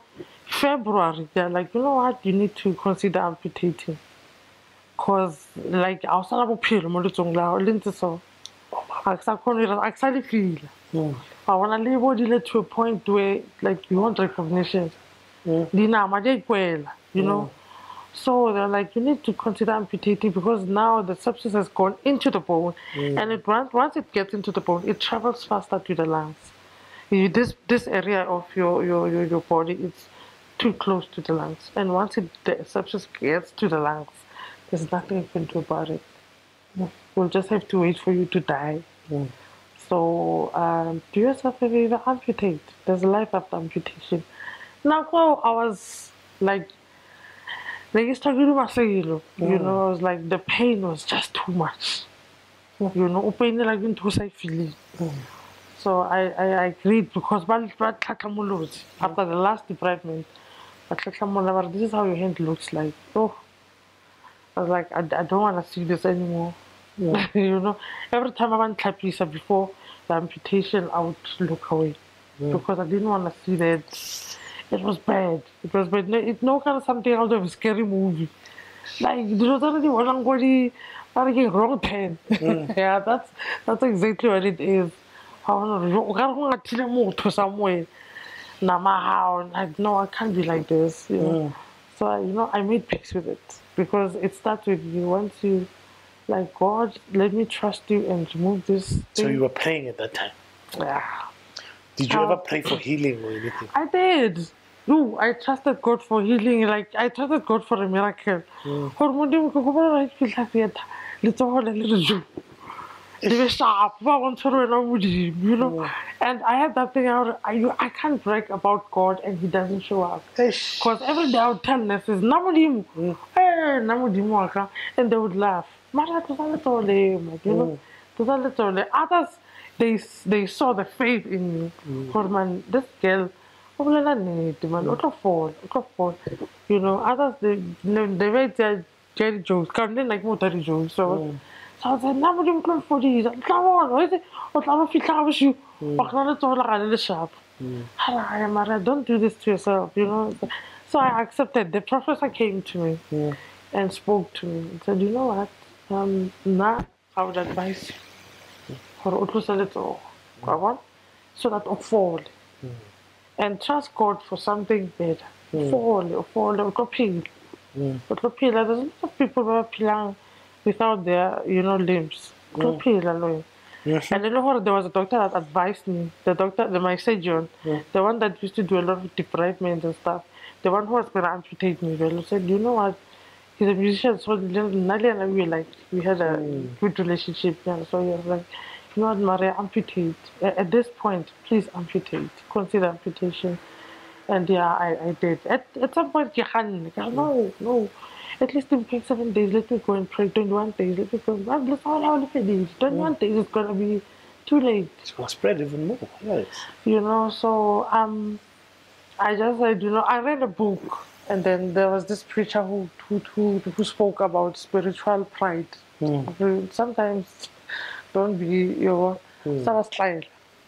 February, they're like, you know what, you need to consider amputating. Because, like, I was not so I actually feel. I want to leave to a point where, like, you want recognition. So they're like, you need to consider amputating because now the substance has gone into the bone, and once it gets into the bone, it travels faster to the lungs. This area of your body is too close to the lungs, and once the substance gets to the lungs, there's nothing you can do about it. We'll just have to wait for you to die. So do yourself a favor, amputate. There's life after amputation. Now I was like I was like, the pain was just too much. Pain like into feeling. So I agreed because after the last debridement, this is how your hand looks like. Oh, I was like, I don't want to see this anymore. Yeah. You know, every time I went Tlapisa before the amputation, I would look away because I didn't want to see that. It was bad. It was bad. It no kind of something out of a scary movie. Like there was already one angoli, wrong turn. Yeah, that's exactly what it is. I want to somewhere. Now, like, no, I can't be like this. You know? So I made peace with it because it starts with you. Once you, like, God, let me trust you and remove this thing. So you were praying at that time. Yeah. Did you ever pray for healing or anything? I did. No, I trusted God for healing. Like, I trusted God for a miracle. They were sharp, you know. And I had that thing out. I can't brag about God and He doesn't show up. Because every day I would tell nurses, Namudimu, hey, Namudimu, and they would laugh. Maria, like, you know, others, they saw the faith in me. Because man, this girl, fall. You know, others they were Jerry jokes, can't they like more jokes. So I was like, nobody close for these. Come on, what is it? What I'm with you? Maria, don't do this to yourself, you know. So I accepted. The professor came to me and spoke to me and said, you know what? Now I would advise you for so that fall. And trust God for something better. Fall. There's a lot of people who are peeling without their, limbs. And you know what? There was a doctor that advised me. My surgeon, the one that used to do a lot of debridement and stuff, the one who was going to amputate me, he said, you know what? He's a musician, so Nali and we had a good relationship. Yeah, so he was like, you know what, Maria, amputate. At this point, please amputate. Consider amputation. And yeah, I did. At some point, no. At least in 7 days, let me go and pray. 21 days, let me go. 21 days is going to be too late. It's going to spread even more. Yes. You know, so I just said, I read a book. And then there was this preacher who spoke about spiritual pride. Sometimes don't be your style,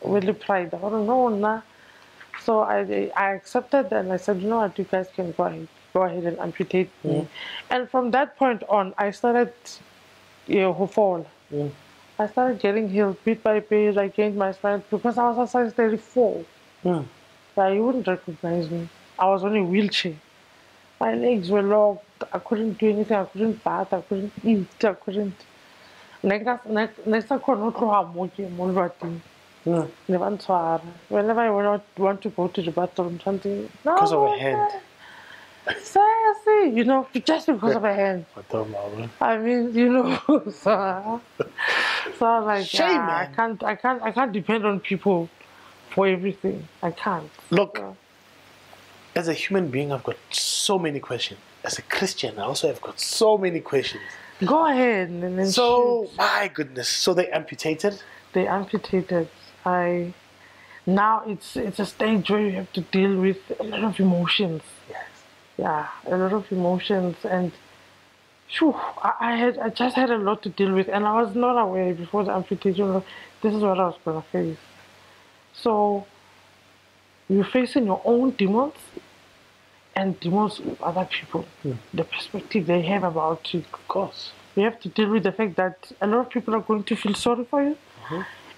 really pride. I don't know. So I accepted and I said, you know what, you guys can go ahead and amputate me. And from that point on, I started fall. I started getting healed bit by bit. I gained my strength because I was a size 34. Yeah, you wouldn't recognize me. I was on a wheelchair. My legs were locked. I couldn't do anything. I couldn't bath. I couldn't eat. I couldn't. Next I couldn't whenever I want to go to the bathroom, something. No, because of a hand. Seriously, just because of a hand. I mean, so like, shame, man. I can't depend on people for everything. I can't. Look, as a human being, I've got so many questions. As a Christian, I also have got so many questions. Go ahead and then shoot. My goodness. So they amputated? They amputated. Now it's a stage where you have to deal with a lot of emotions. Yes. Yeah, a lot of emotions, and I just had a lot to deal with, and I was not aware before the amputation. This is what I was gonna face. So you're facing your own demons and demons of other people. The perspective they have about you. Of course. You have to deal with the fact that a lot of people are going to feel sorry for you.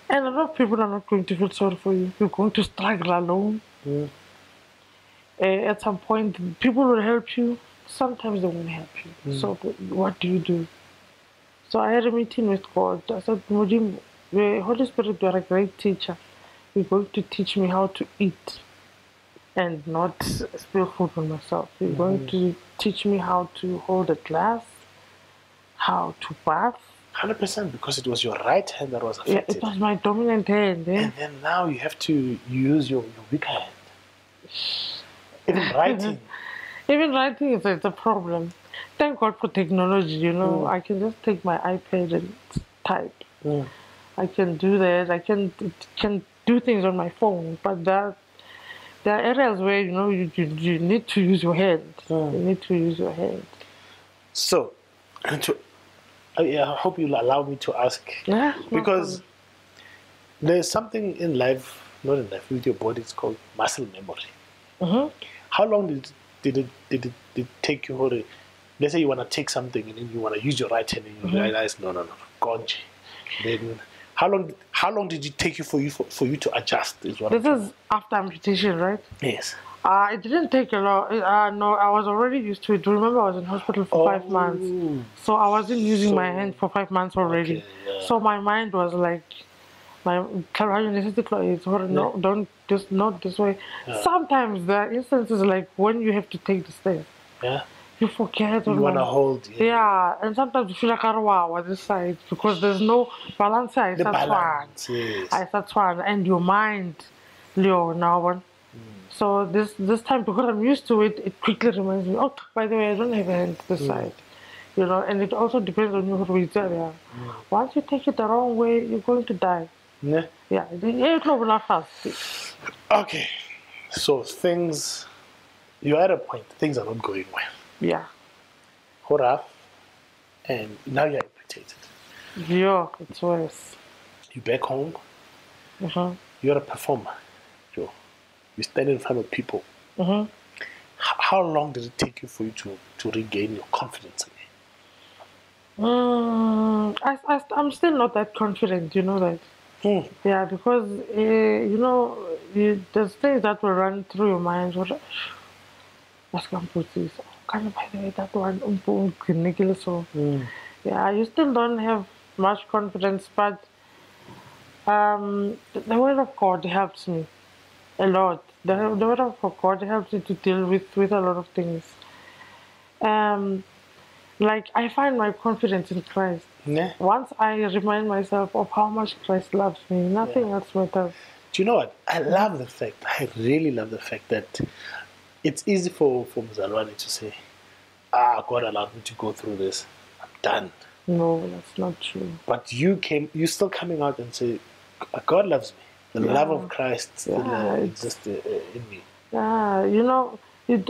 And a lot of people are not going to feel sorry for you. You're going to struggle alone. At some point, people will help you. Sometimes they won't help you. So what do you do? So I had a meeting with God. I said, Mudim, the Holy Spirit, you are a great teacher. You're going to teach me how to eat and not spill food on myself. You're going to teach me how to hold a glass, how to bath. 100%, because it was your right hand that was affected. Yeah, it was my dominant hand. And then now you have to use your weak hand. Even writing. Even writing is a problem. Thank God for technology, I can just take my iPad and type. I can do that. I can do things on my phone, but there are areas where, you need to use your hand. You need to use your hand. So, And I hope you'll allow me to ask. Yeah. Because there's something in life, not in life, with your body, it's called muscle memory. How long did it take you? Let's say you want to take something and then you want to use your right hand and you realize, no, conji. Then how long did it take you for you to adjust? This is after amputation, right? Yes. It didn't take a lot. No, I was already used to it. Remember, I was in hospital for 5 months, so I wasn't using my hand for 5 months already. Okay, yeah. So my mind was like, no, don't just not this way. Yeah. Sometimes there are instances like when you have to take the stairs. Yeah. You forget. You want to hold. Yeah, and sometimes you feel like wow at this side because there's no balance. The balance, yes. And your mind, Leo, now one. So this time, because I'm used to it, it quickly reminds me, oh, by the way, I don't have a hand this side. You know, and it also depends on you. Once you take it the wrong way, you're going to die. Yeah. Yeah. Okay. So you're at a point, things are not going well. Yeah. Hurrah. And now you're amputated. Yeah, it's worse. You're back home. You're a performer. You stand in front of people. How long did it take you for you to regain your confidence again? I'm still not that confident, you know that. Yeah, because there's things that will run through your mind. Let's go and put this. Kind of, by the way, that one. So yeah, you still don't have much confidence, but the word of God helps me a lot. The word of God helps me to deal with a lot of things. Like I find my confidence in Christ. Yeah. Once I remind myself of how much Christ loves me, nothing else matters. Do you know what? I really love the fact that it's easy for Mzalwane to say, God allowed me to go through this. I'm done. No, that's not true. But you're still coming out and say, God loves me. The love of Christ still exists in me. Yeah, you know,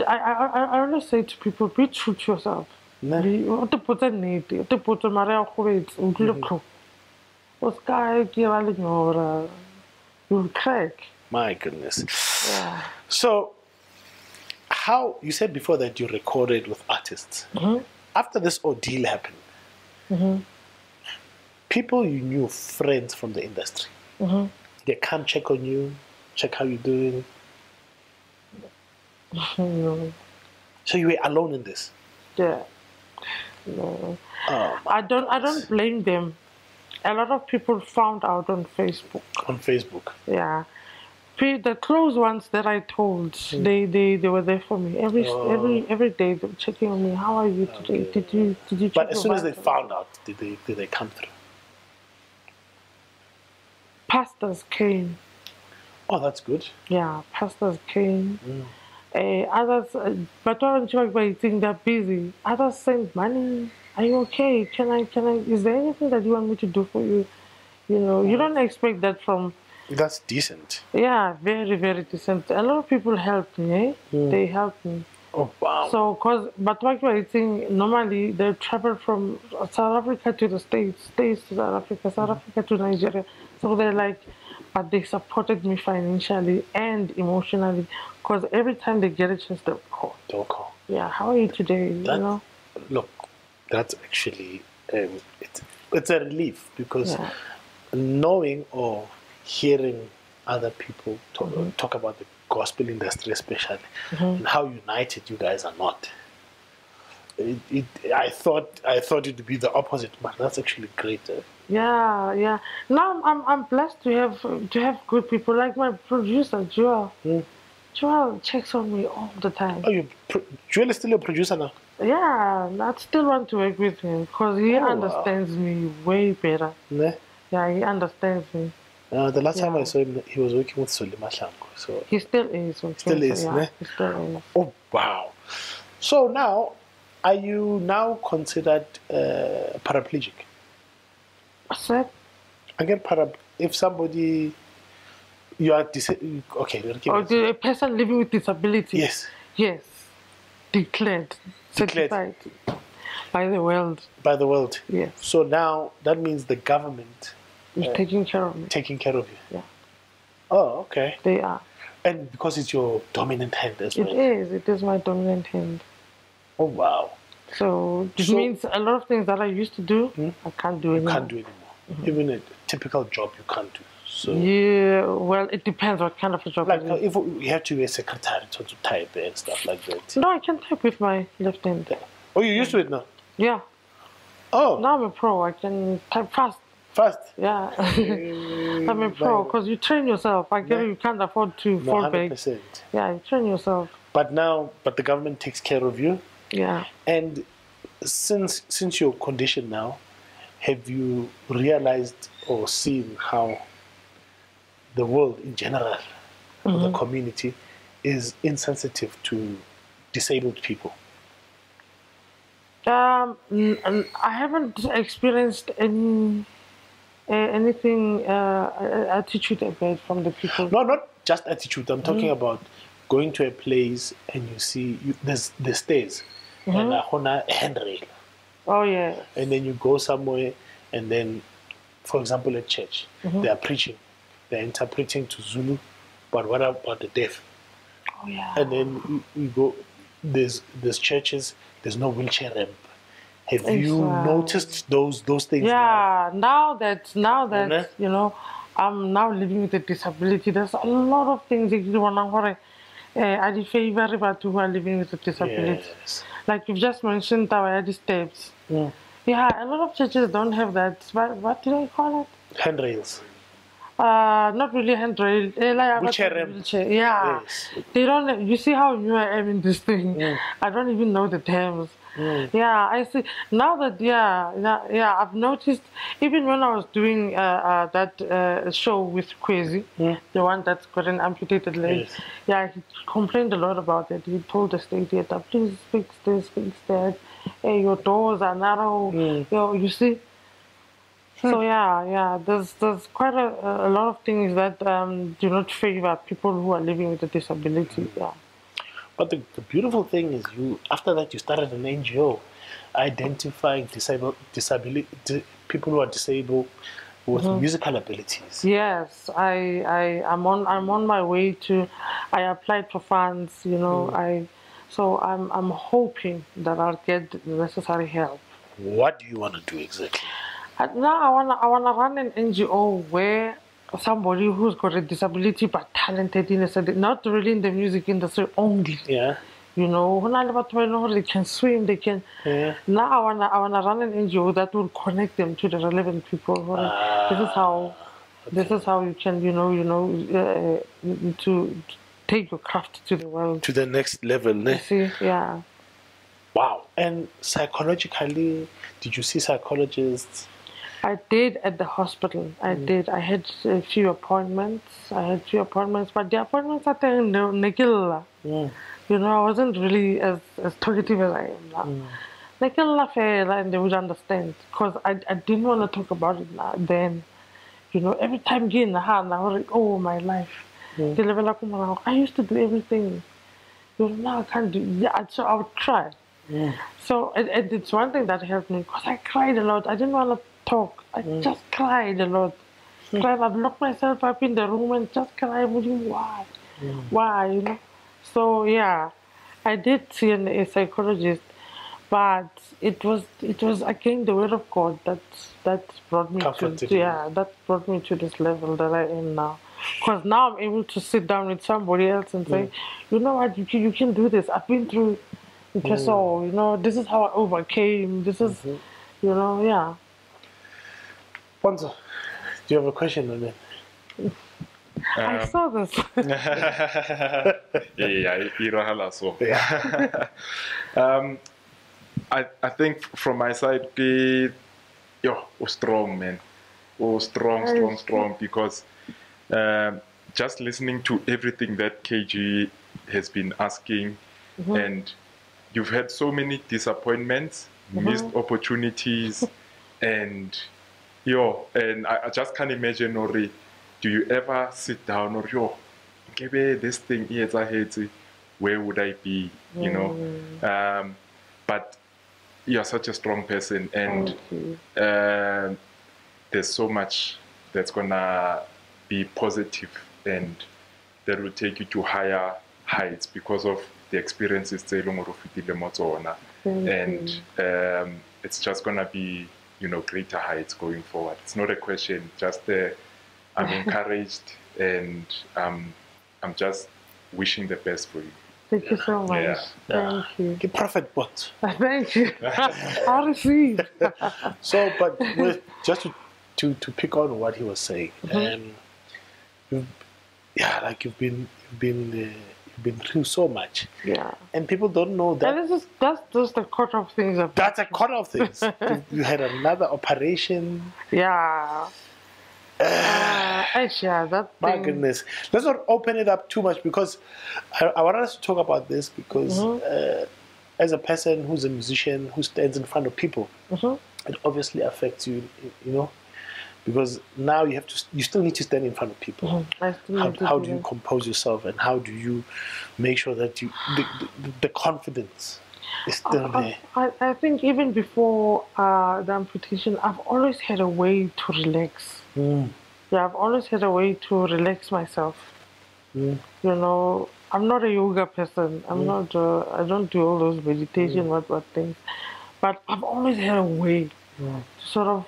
I always say to people, be true to yourself. You'll crack. My goodness. Yeah. So, how you said before that you recorded with artists. After this ordeal happened, people you knew, friends from the industry, they come check on you, check how you're doing. No. So you were alone in this? Yeah. No. Oh, I don't blame them. A lot of people found out on Facebook. On Facebook? Yeah. The close ones that I told, they were there for me. Every day they were checking on me. How are you today? Did you check? But as soon as they found out, did they come through? Pastors came. Oh, that's good. Yeah, pastors came. Others, but I think they're busy. Others send money. Are you okay? Can I? Is there anything that you want me to do for you? You know, you don't expect that from. That's decent. Yeah, very, very decent. A lot of people helped me. They helped me. Oh, wow. So, but I think normally they travel from South Africa to the States to South Africa to Nigeria. So they're like, but they supported me financially and emotionally because every time they get a chance, they'll call. Yeah, how are you today? Look, that's actually, it's a relief because knowing or hearing other people talk about the gospel industry especially and how united you guys are not. I thought it would be the opposite, but that's actually great. Yeah. Now I'm blessed to have good people like my producer Joel. Joel checks on me all the time. Oh, Joel is still your producer now? Yeah, I still want to work with him because he understands me way better. Yeah, he understands me. The last time I saw him, he was working with Solima Shango. So he still is. He still is. He still is. Oh, wow. So now, are you now considered paraplegic? What's that? Again, if somebody, you are a person living with disability. Yes. Declared. Certified. by the world. By the world. Yes. So now that means the government is taking care of me. Taking care of you. Yeah. Oh, okay. They are. And because it's your dominant hand as well. It is my dominant hand. Oh, wow. So it means a lot of things that I used to do, I can't do anymore. You can't do anymore. Even a typical job you can't do. So yeah, well, it depends what kind of a job. Like if you have to be a secretary to type and stuff like that. No, I can type with my left hand. Oh, you're used to it now? Yeah. Oh. Now I'm a pro. I can type fast. Fast? Yeah. I'm a pro because you train yourself. I get it, you can't afford to fall back. 100%. Yeah, you train yourself. But the government takes care of you. Yeah. And since your condition now, have you realized or seen how the world in general, or the community, is insensitive to disabled people? I haven't experienced anything attitude bad from the people. No, not just attitude. I'm talking about going to a place and you see there's the stairs and a handrail. Oh yeah. And then you go somewhere and then, for example, at church, they are preaching, they're interpreting to Zulu, but what about the deaf? Oh yeah. And then you go, there's churches, there's no wheelchair ramp. Have you noticed those things? Yeah, now that you know, I'm now living with a disability. There's a lot of things I favor who are living with a disability. Yes. Like you've just mentioned our Tebs. Yeah, a lot of churches don't have that. What do I call it? Handrails. Not really handrail. Wheelchair ramp. Wheelchair. Yeah. Yes. They don't. You see how new I am in this thing. I don't even know the terms. Yeah, I see. Now that I've noticed. Even when I was doing that show with Kwezi, the one that's got an amputated leg. Yes. Yeah, he complained a lot about it. He told the state theater, please fix this, fix that. Hey, your doors are narrow. You see. So yeah, there's quite a lot of things that do not favor people who are living with a disability. Yeah. But the beautiful thing is, after that you started an NGO identifying people who are disabled with musical abilities. Yes, I'm on my way to. I applied for funds. You know, I'm hoping that I'll get the necessary help. What do you want to do exactly? Now I wanna run an NGO where somebody who's got a disability but talented in not really in the music industry only. Yeah. You know, they can swim, they can. Yeah. Now I wanna run an NGO that will connect them to the relevant people. This is how you can to take your craft to the world. To the next level, ne? You see, yeah. Wow. And psychologically, did you see psychologists? I did at the hospital. I did. I had a few appointments. But the appointments are Nekilla. You know, I wasn't really as talkative as I am now. Nekilla fela, and they would understand. Because I didn't want to talk about it then. You know, every time I was like, oh, my life. I used to do everything. You know, now I can't do. Yeah, so I would try. So it's one thing that helped me because I cried a lot. I didn't want to talk. I just cried a lot. I've locked myself up in the room and just cried. Why? Why? You know. So yeah, I did see a psychologist, but it was again the word of God that brought me that brought me to this level that I am now. Because now I'm able to sit down with somebody else and say, you know what, you can do this. I've been through. So, you know, this is how I overcame. This is, you know, yeah. Bonzo, do you have a question on it? I saw this. I think from my side, strong, man. Strong, because just listening to everything that KG has been asking, and you've had so many disappointments, missed opportunities, and I just can't imagine, Ori, do you ever sit down or maybe this thing here, where would I be? You know, but you're such a strong person, and there's so much that's gonna be positive and that will take you to higher heights because of the experiences tse leng gore o fetile mo tsona. And it's just gonna be, you know, greater heights going forward. It's not a question, just I'm encouraged, and I'm just wishing the best for you. Thank you so much. Yeah. Thank you. Get prophet what? Thank you. I received. So, but just to pick on what he was saying, you've been through so much. Yeah. And people don't know that. And that's just the core of things. That's a core of things. You had another operation. Yeah. Actually, that My thing. goodness. Let's not open it up too much, because I want us to talk about this because as a person who's a musician who stands in front of people, it obviously affects you, you know, because now you still need to stand in front of people. How do you compose yourself, and how do you make sure that the confidence is still there? I think even before the amputation, I've always had a way to relax. Yeah, I've always had a way to relax myself. You know, I'm not a yoga person. I'm not. I don't do all those meditation what things. But I've always had a way to sort of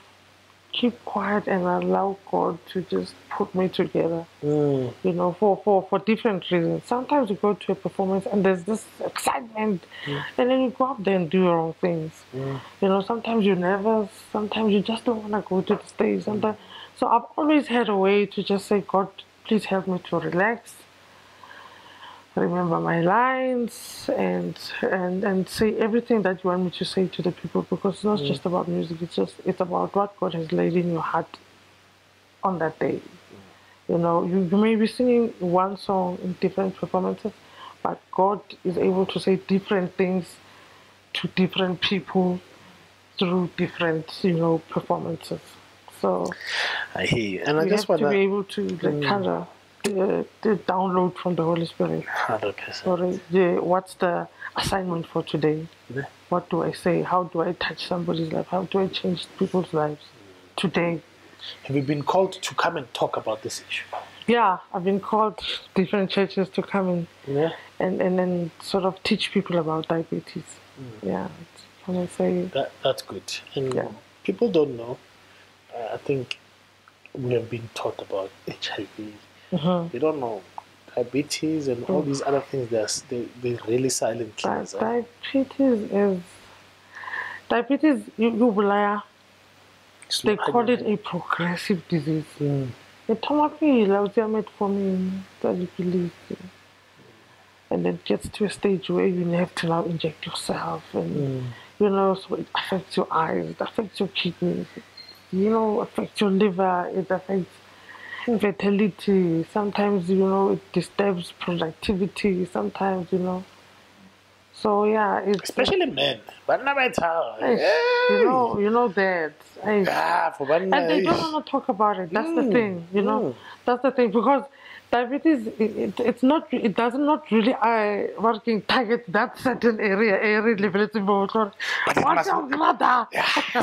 keep quiet and allow God to just put me together. You know, for different reasons. Sometimes you go to a performance and there's this excitement, and then you go up there and do your own things. You know, sometimes you're nervous. Sometimes you just don't want to go to the stage. Sometimes. So I've always had a way to just say, God, please help me to relax, remember my lines, and say everything that you want me to say to the people, because it's not just about music. It's about what God has laid in your heart on that day. You know, you may be singing one song in different performances, but God is able to say different things to different people through different, you know, performances. So I hear you. And I just want want to be able to kind of download from the Holy Spirit. 100%. What's the assignment for today? What do I say? How do I touch somebody's life? How do I change people's lives today? Have you been called to come and talk about this issue? Yeah, I've been called to different churches to come in and then sort of teach people about diabetes. Yeah, can I say that's good. And people don't know. I think we have been taught about HIV. We don't know diabetes and all these other things. They're really silent killers. Diabetes, you they call it a progressive disease. And it gets to a stage where you have to now inject yourself, and you know, so it affects your eyes, it affects your kidneys, you know, affects your liver, it affects fertility. Sometimes, you know, it disturbs productivity. Sometimes, you know. So yeah, it's especially men. But no matter, you know that. And they don't want to talk about it. That's the thing, you know. That's the thing, because diabetes, it's not. It does not really working target that certain area level. But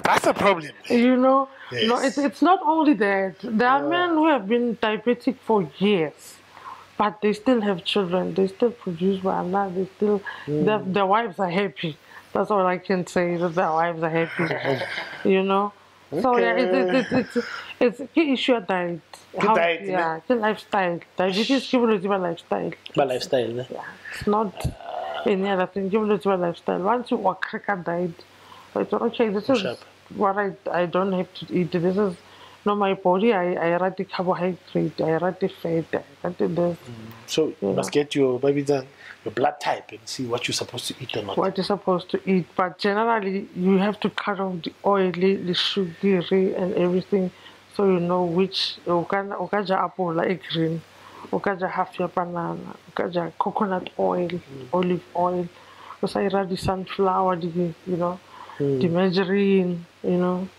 that's a problem. You know, yes. No, it's not only that. There are men who have been diabetic for years, but they still have children. They still produce banana. They still their wives are happy. That's all I can say. That their wives are happy. You know. Okay. So yeah, it's key issue diet. The lifestyle. Diabetes give it a lifestyle. But lifestyle, yeah. It's not any other thing. Give it a lifestyle. Once you work a diet, it's okay. This is what I don't have to eat. This is not my body. I rate the carbohydrate. I rate the fat. I rate this. So you must get your blood type and see what you're supposed to eat or not. What you're supposed to eat, but generally you have to cut off the oily, the sugary, and everything, so you know which. Okaja apple like green, okaja half your banana, okaja coconut oil, olive oil, because I read the sunflower, you know, the margarine, you know.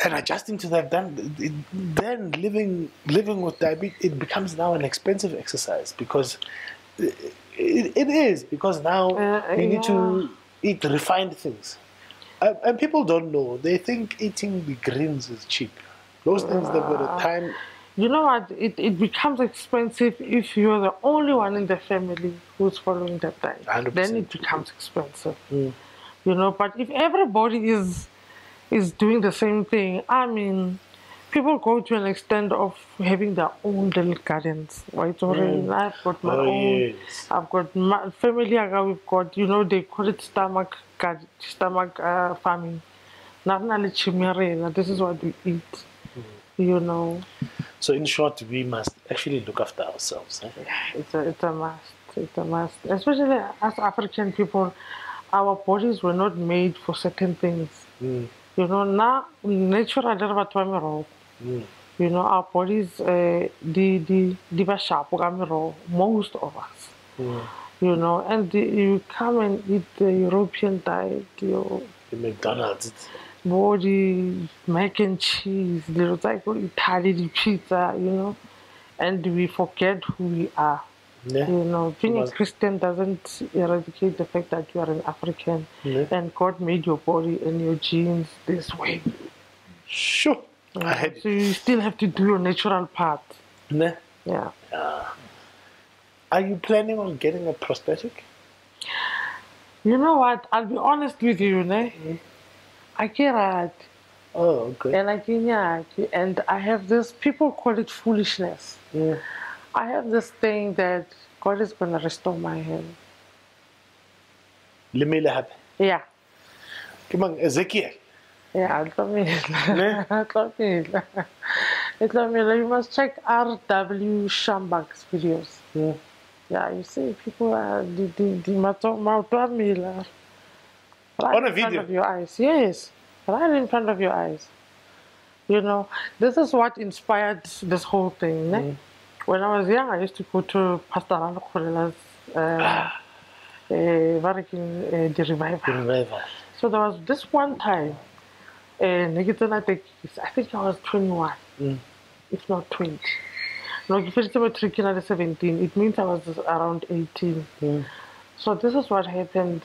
And adjusting to that, then living with diabetes, it becomes now an expensive exercise, because it is, because now you need to eat refined things. And people don't know. They think eating the greens is cheap. Those things they've got a time. You know what? It becomes expensive if you're the only one in the family who's following that diet. 100%. Then it becomes expensive. You know, but if everybody is doing the same thing, I mean, people go to an extent of having their own little gardens, right? I've got my own. Yes. I've got my family. We've got, you know, they call it stomach farming. This is what we eat. You know. So in short, we must actually look after ourselves. Eh? It's a must. It's a must. Especially as African people, our bodies were not made for certain things. You know, now naturally, you know, our bodies, the sharp, most of us. You know, and you come and eat the European diet, the McDonald's. Body, mac and cheese, the Italian pizza, you know, and we forget who we are. Yeah. You know, being a Christian doesn't eradicate the fact that you are an African, and God made your body and your genes this way. Sure. So you still have to do your natural part. Yeah. Yeah. Are you planning on getting a prosthetic? You know what? I'll be honest with you, ne? I can't. Oh, okay. And I can't. And I have this, people call it foolishness. I have this thing that God is going to restore my hand. Yeah. Come on, Ezekiel. Yeah, you must check R.W. Shambak's videos. Yeah, you see, people are right on a in front video of your eyes. Yes, right in front of your eyes. You know, this is what inspired this whole thing. When I was young, I used to go to Pastor Ranokholela's the revival. So there was this one time, I think I was 21, if not 20. No, if it's about 17, it means I was around 18. So this is what happened.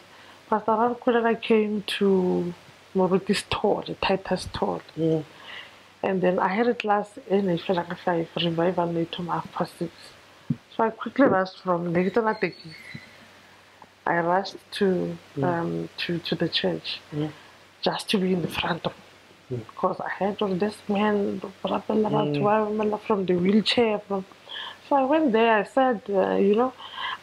Pastor Ranokholela came to Moruti's store, the Titus store. And then I had a class in a 5 revival late to 6:30. So I quickly rushed from Negitana. I rushed to the church just to be in the front of because I had this man from the wheelchair. So I went there. I said, you know,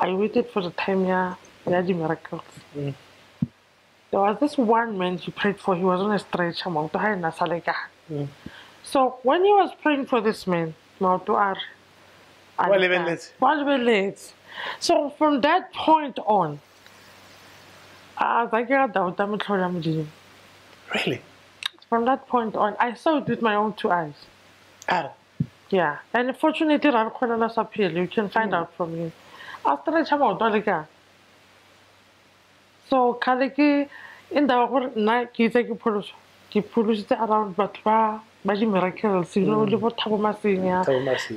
I waited for the time the miracles. There was this one man he prayed for. He was on a stretcher. So when he was praying for this man, so from that point on, really? From that point on, I saw it with my own 2 eyes. Yeah, and unfortunately, you can find out from me. After I come out, so Kaleki in the night, he police around Batwa. By miracles, you know, the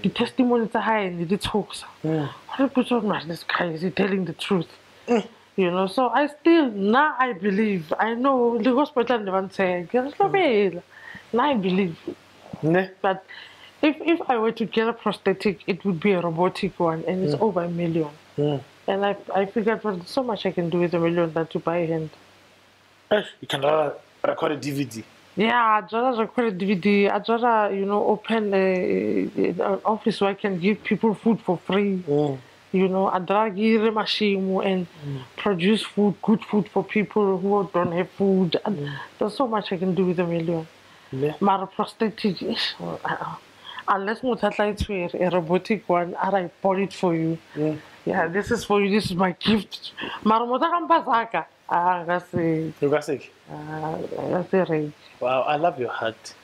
testimonies are high and the talks. This guy is telling the truth. You know, so I still, now I believe, I know the hospital never say, now I believe. But if I were to get a prosthetic, it would be a robotic one, and it's over $1 million. And I figured, well, there's so much I can do with $1 million than to buy a hand. You can record a DVD. Yeah, I'd rather record a DVD. I'd rather, you know, open an office where I can give people food for free. You know, I'd rather give a machine and produce food, good food for people who don't have food. And there's so much I can do with $1 million. My prosthetic, unless a robotic one, I bought it for you. Yeah, this is for you. This is my gift. Wow, I love your heart.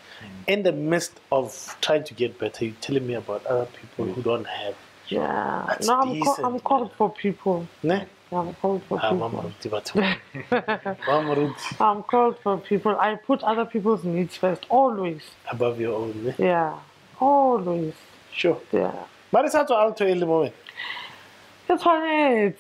In the midst of trying to get better, you're telling me about other people who don't have. Yeah, that's no, decent, I'm called for people. Ne? I'm called for people. Mama I'm called for people. I put other people's needs first, always. Above your own. Ne? Yeah, always. Sure. Yeah. But it's hard to alter in the moment. It's on it.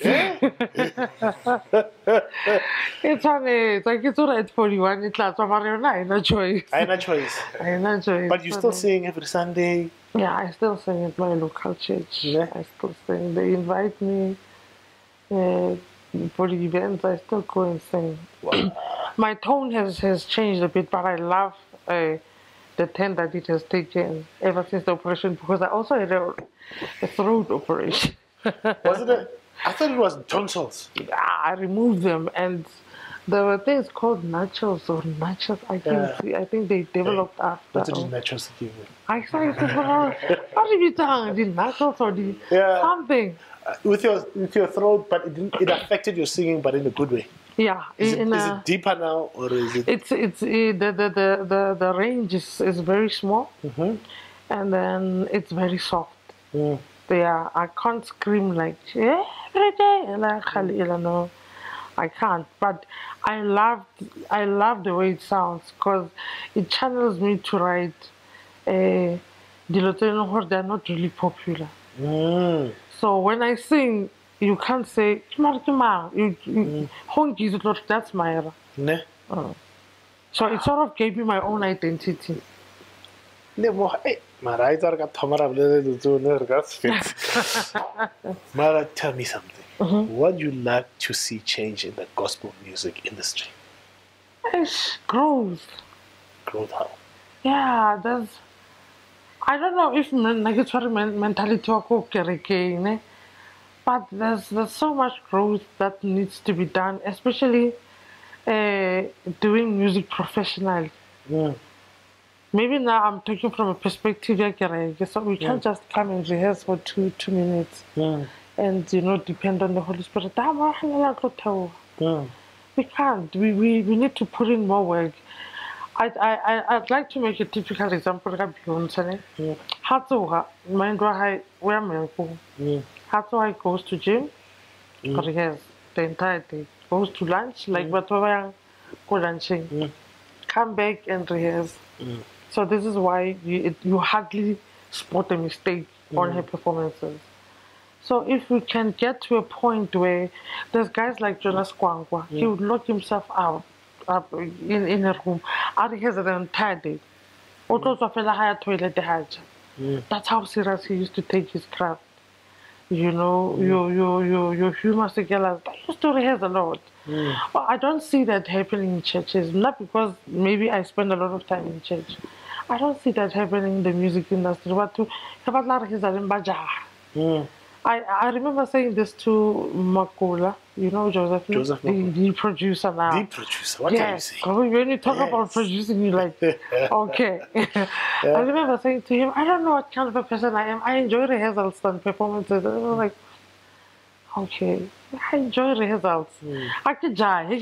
It's on it. Like it's alright for you, and it's like I ain't no choice. I had no choice. I ain't no choice. But you still sing every Sunday? Yeah, I still sing at my local church. Yeah. I still sing. They invite me for the events. I still go and sing. Wow. My tone has changed a bit, but I love the turn that it has taken ever since the operation, because I also had a throat operation. Was it I thought it was tonsils. I removed them, and there were things called nachos or nachos. I think they developed after. What's it nachos to give you? I started to how did you tell the nachos or the something? With your throat, but it affected your singing, but in a good way. Yeah, Is it deeper now, or is it? It's the range is very small, and then it's very soft. Yeah, I can't scream like every day. No, I can't. But I love the way it sounds, because it channels me to write. They're not really popular. So when I sing, you can't say that's Maira. Ne? So it sort of gave me my own identity. Mara, tell me something. What do you like to see change in the gospel music industry? It's growth. Growth how? Yeah, I don't know if negative mentality or but there's so much growth that needs to be done, especially doing music professionally. Maybe now I'm talking from a perspective so we can't just come and rehearse for two minutes and depend on the Holy Spirit. We can't. We need to put in more work. I'd like to make a typical example of Beyonce. Hatsuha goes to gym, rehearse the entire day. Goes to lunch, like go lunching. Come back and rehearse. So this is why you hardly spot a mistake on her performances. So if we can get to a point where there's guys like Jonas Kwangwa, he would lock himself up in a room, and he has the entire day. That's how serious he used to take his craft. Your humor skills. I used to rehearse a lot. But I don't see that happening in churches. Not because maybe I spend a lot of time in church. I don't see that happening in the music industry. But I remember saying this to Makula, Joseph, the producer now. The producer, what can you say? When you talk about producing, you're like, okay. I remember saying to him, I don't know what kind of a person I am. I enjoy rehearsals and performances. And I was like, okay, I enjoy rehearsals. I can jai.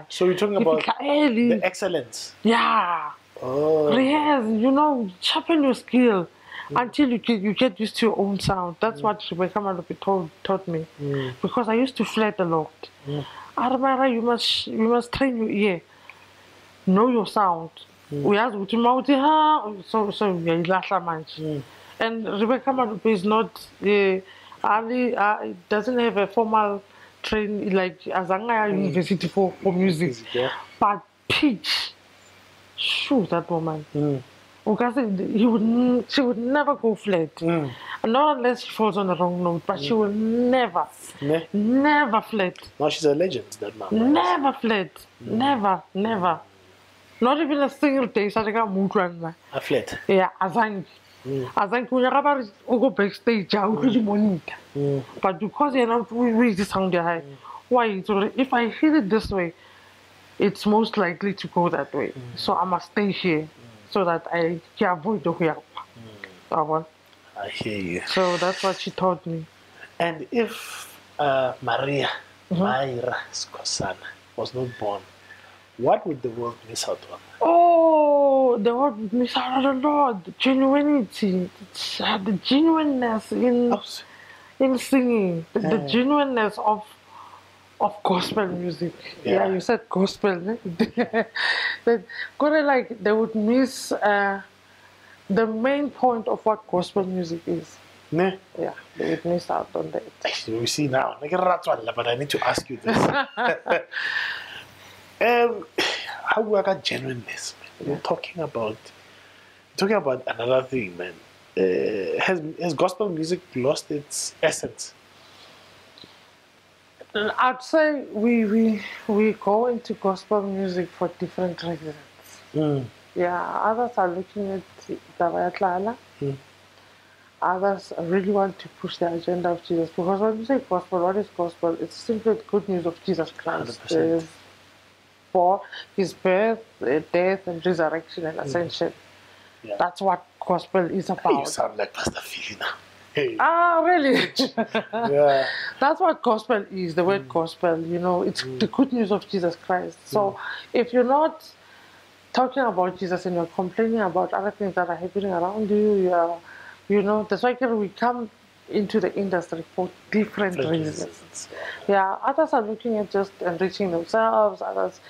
So you're talking about the excellence? Yeah. Oh. Rehearse, sharpen your skill. Until you get used to your own sound. That's what Rebecca Malupi taught me. Because I used to flirt a lot. Maira, you must train your ear. Know your sound. We ask so and Rebecca Malupi is not doesn't have a formal training like Azanga University for music. But pitch. Shoot that woman. Because she would never go flat. And not unless she falls on the wrong note, but she will never flat. Now she's a legend, that man. Never flat. Never. Not even a single day. A flat. Yeah, Azangi. Azangi, we go backstage, we monitor. But because you're not really sound high, why? So if I hit it this way, it's most likely to go that way. So I must stay here. So that I can avoid the way I hear you. So that's what she taught me. And if Maria Skosana was not born, what would the world miss out on? Oh, the world would miss out on a lot. Genuinity, the genuineness in singing, the genuineness of gospel music. Yeah, you said gospel. They would miss the main point of what gospel music is. Ne? Yeah, they would miss out on that. You see now, but I need to ask you this. How we got genuineness, man. We're talking about another thing, man. Has gospel music lost its essence? I'd say we go into gospel music for different reasons. Yeah, others are looking at the Others really want to push the agenda of Jesus, because when you say gospel, what is gospel? It's simply the good news of Jesus Christ. For his birth, death, and resurrection and ascension. Yeah. That's what gospel is about. Hey, you sound like Pastor Philly now. Hey. Ah, really? Yeah. That's what gospel is, the word gospel, you know, it's the good news of Jesus Christ. So if you're not talking about Jesus and you're complaining about other things that are happening around you, you know, that's why we come into the industry for different reasons. Yeah, others are looking at just enriching themselves, others,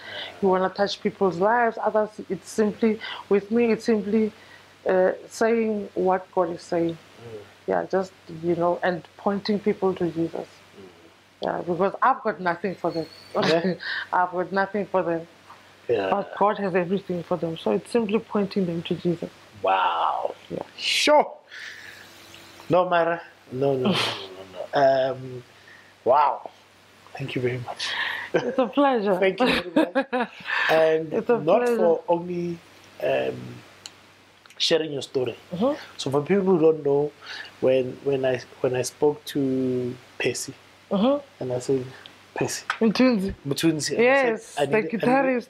you want to touch people's lives, others, it's simply, with me, it's simply saying what God is saying. Yeah, just, you know, and pointing people to Jesus. Yeah, because I've got nothing for them. Yeah. I've got nothing for them. Yeah. But God has everything for them. So it's simply pointing them to Jesus. Wow. Yeah. Sure. No, Maira. No. Wow. Thank you very much. It's a pleasure. Thank you very much. And it's a not pleasure. for only sharing your story. So for people who don't know, when I spoke to Percy, and I said, Percy. Mutunzi. Yes, the guitarist.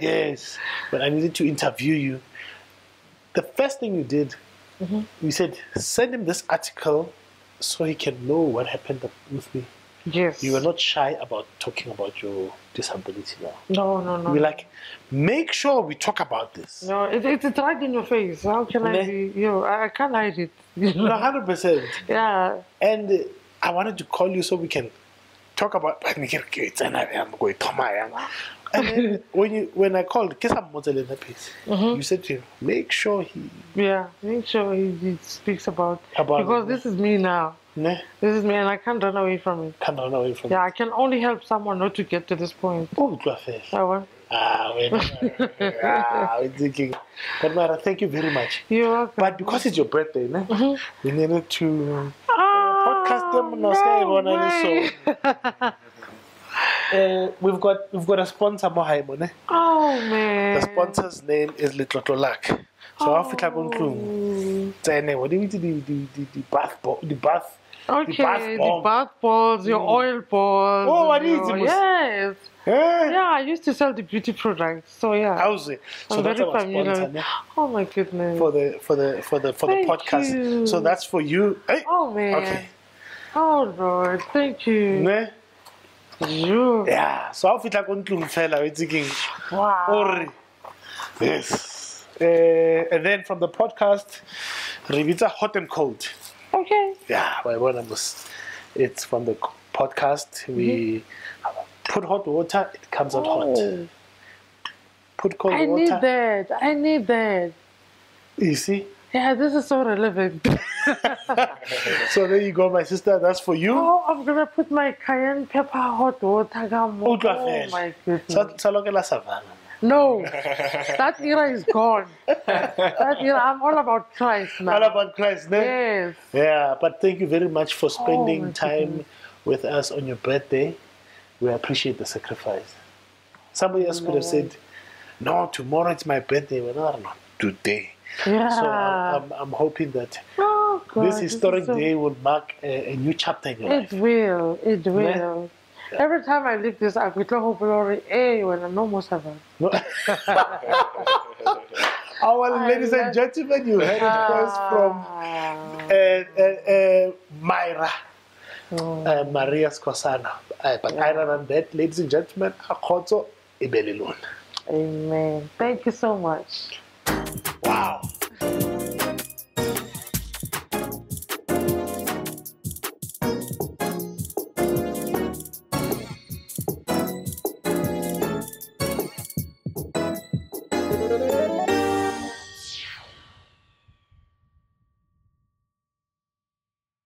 Yes, but I needed to interview you. The first thing you did, you said, send him this article so he can know what happened with me. Yes. You were not shy about talking about your disability now. No. You were like, make sure we talk about this. No, it's right in your face. How can I be, I can't hide it. You know? 100%. Yeah. And I wanted to call you so we can talk about. And then when I called, you said to him, make sure he. Yeah, make sure he speaks about because this is me now. Ne? This is me, and I can't run away from it. Yeah, I can only help someone not to get to this point. Oh, we're thinking. But Maira, thank you very much. You're welcome. But because it's your birthday, we needed to podcast them. So we've got a sponsor, Mohaimone. Oh man! The sponsor's name is Litlotolak. So Africa Conclum. What do you mean the bath? Okay, the bath balls, your oil balls. Oh, what is it? Yes. Yeah, I used to sell the beauty products. So yeah. How's it? So that's our sponsor. Oh my goodness. For the podcast. You. So that's for you. Hey. Oh man. Okay. Oh Lord, thank you. Ne? You. Yeah. So Africa Conclum fella, we're thinking. Wow. Yes. And then from the podcast, Rivita Hot and Cold. Okay. Yeah, it's from the podcast. We put hot water, it comes out hot. Put cold water. I need that. You see? Yeah, this is so relevant. So there you go, my sister. That's for you. Oh, I'm gonna put my cayenne pepper hot water. Oh my goodness. No, that era is gone. That era, I'm all about Christ now. All about Christ, no? Yes. Yeah, but thank you very much for spending time with us on your birthday. We appreciate the sacrifice. Somebody else could have said, no, tomorrow it's my birthday. Well, not today. Yeah. So I'm hoping that this historic day will mark a new chapter in your life. It will. Yeah. Every time I leave this, I will hope glory. Hey, when I'm almost heaven. Our ladies and gentlemen, you heard it first from Maira, Maria Skosana. But other than that, ladies and gentlemen, Akhotso Ibelilun. Amen. Thank you so much.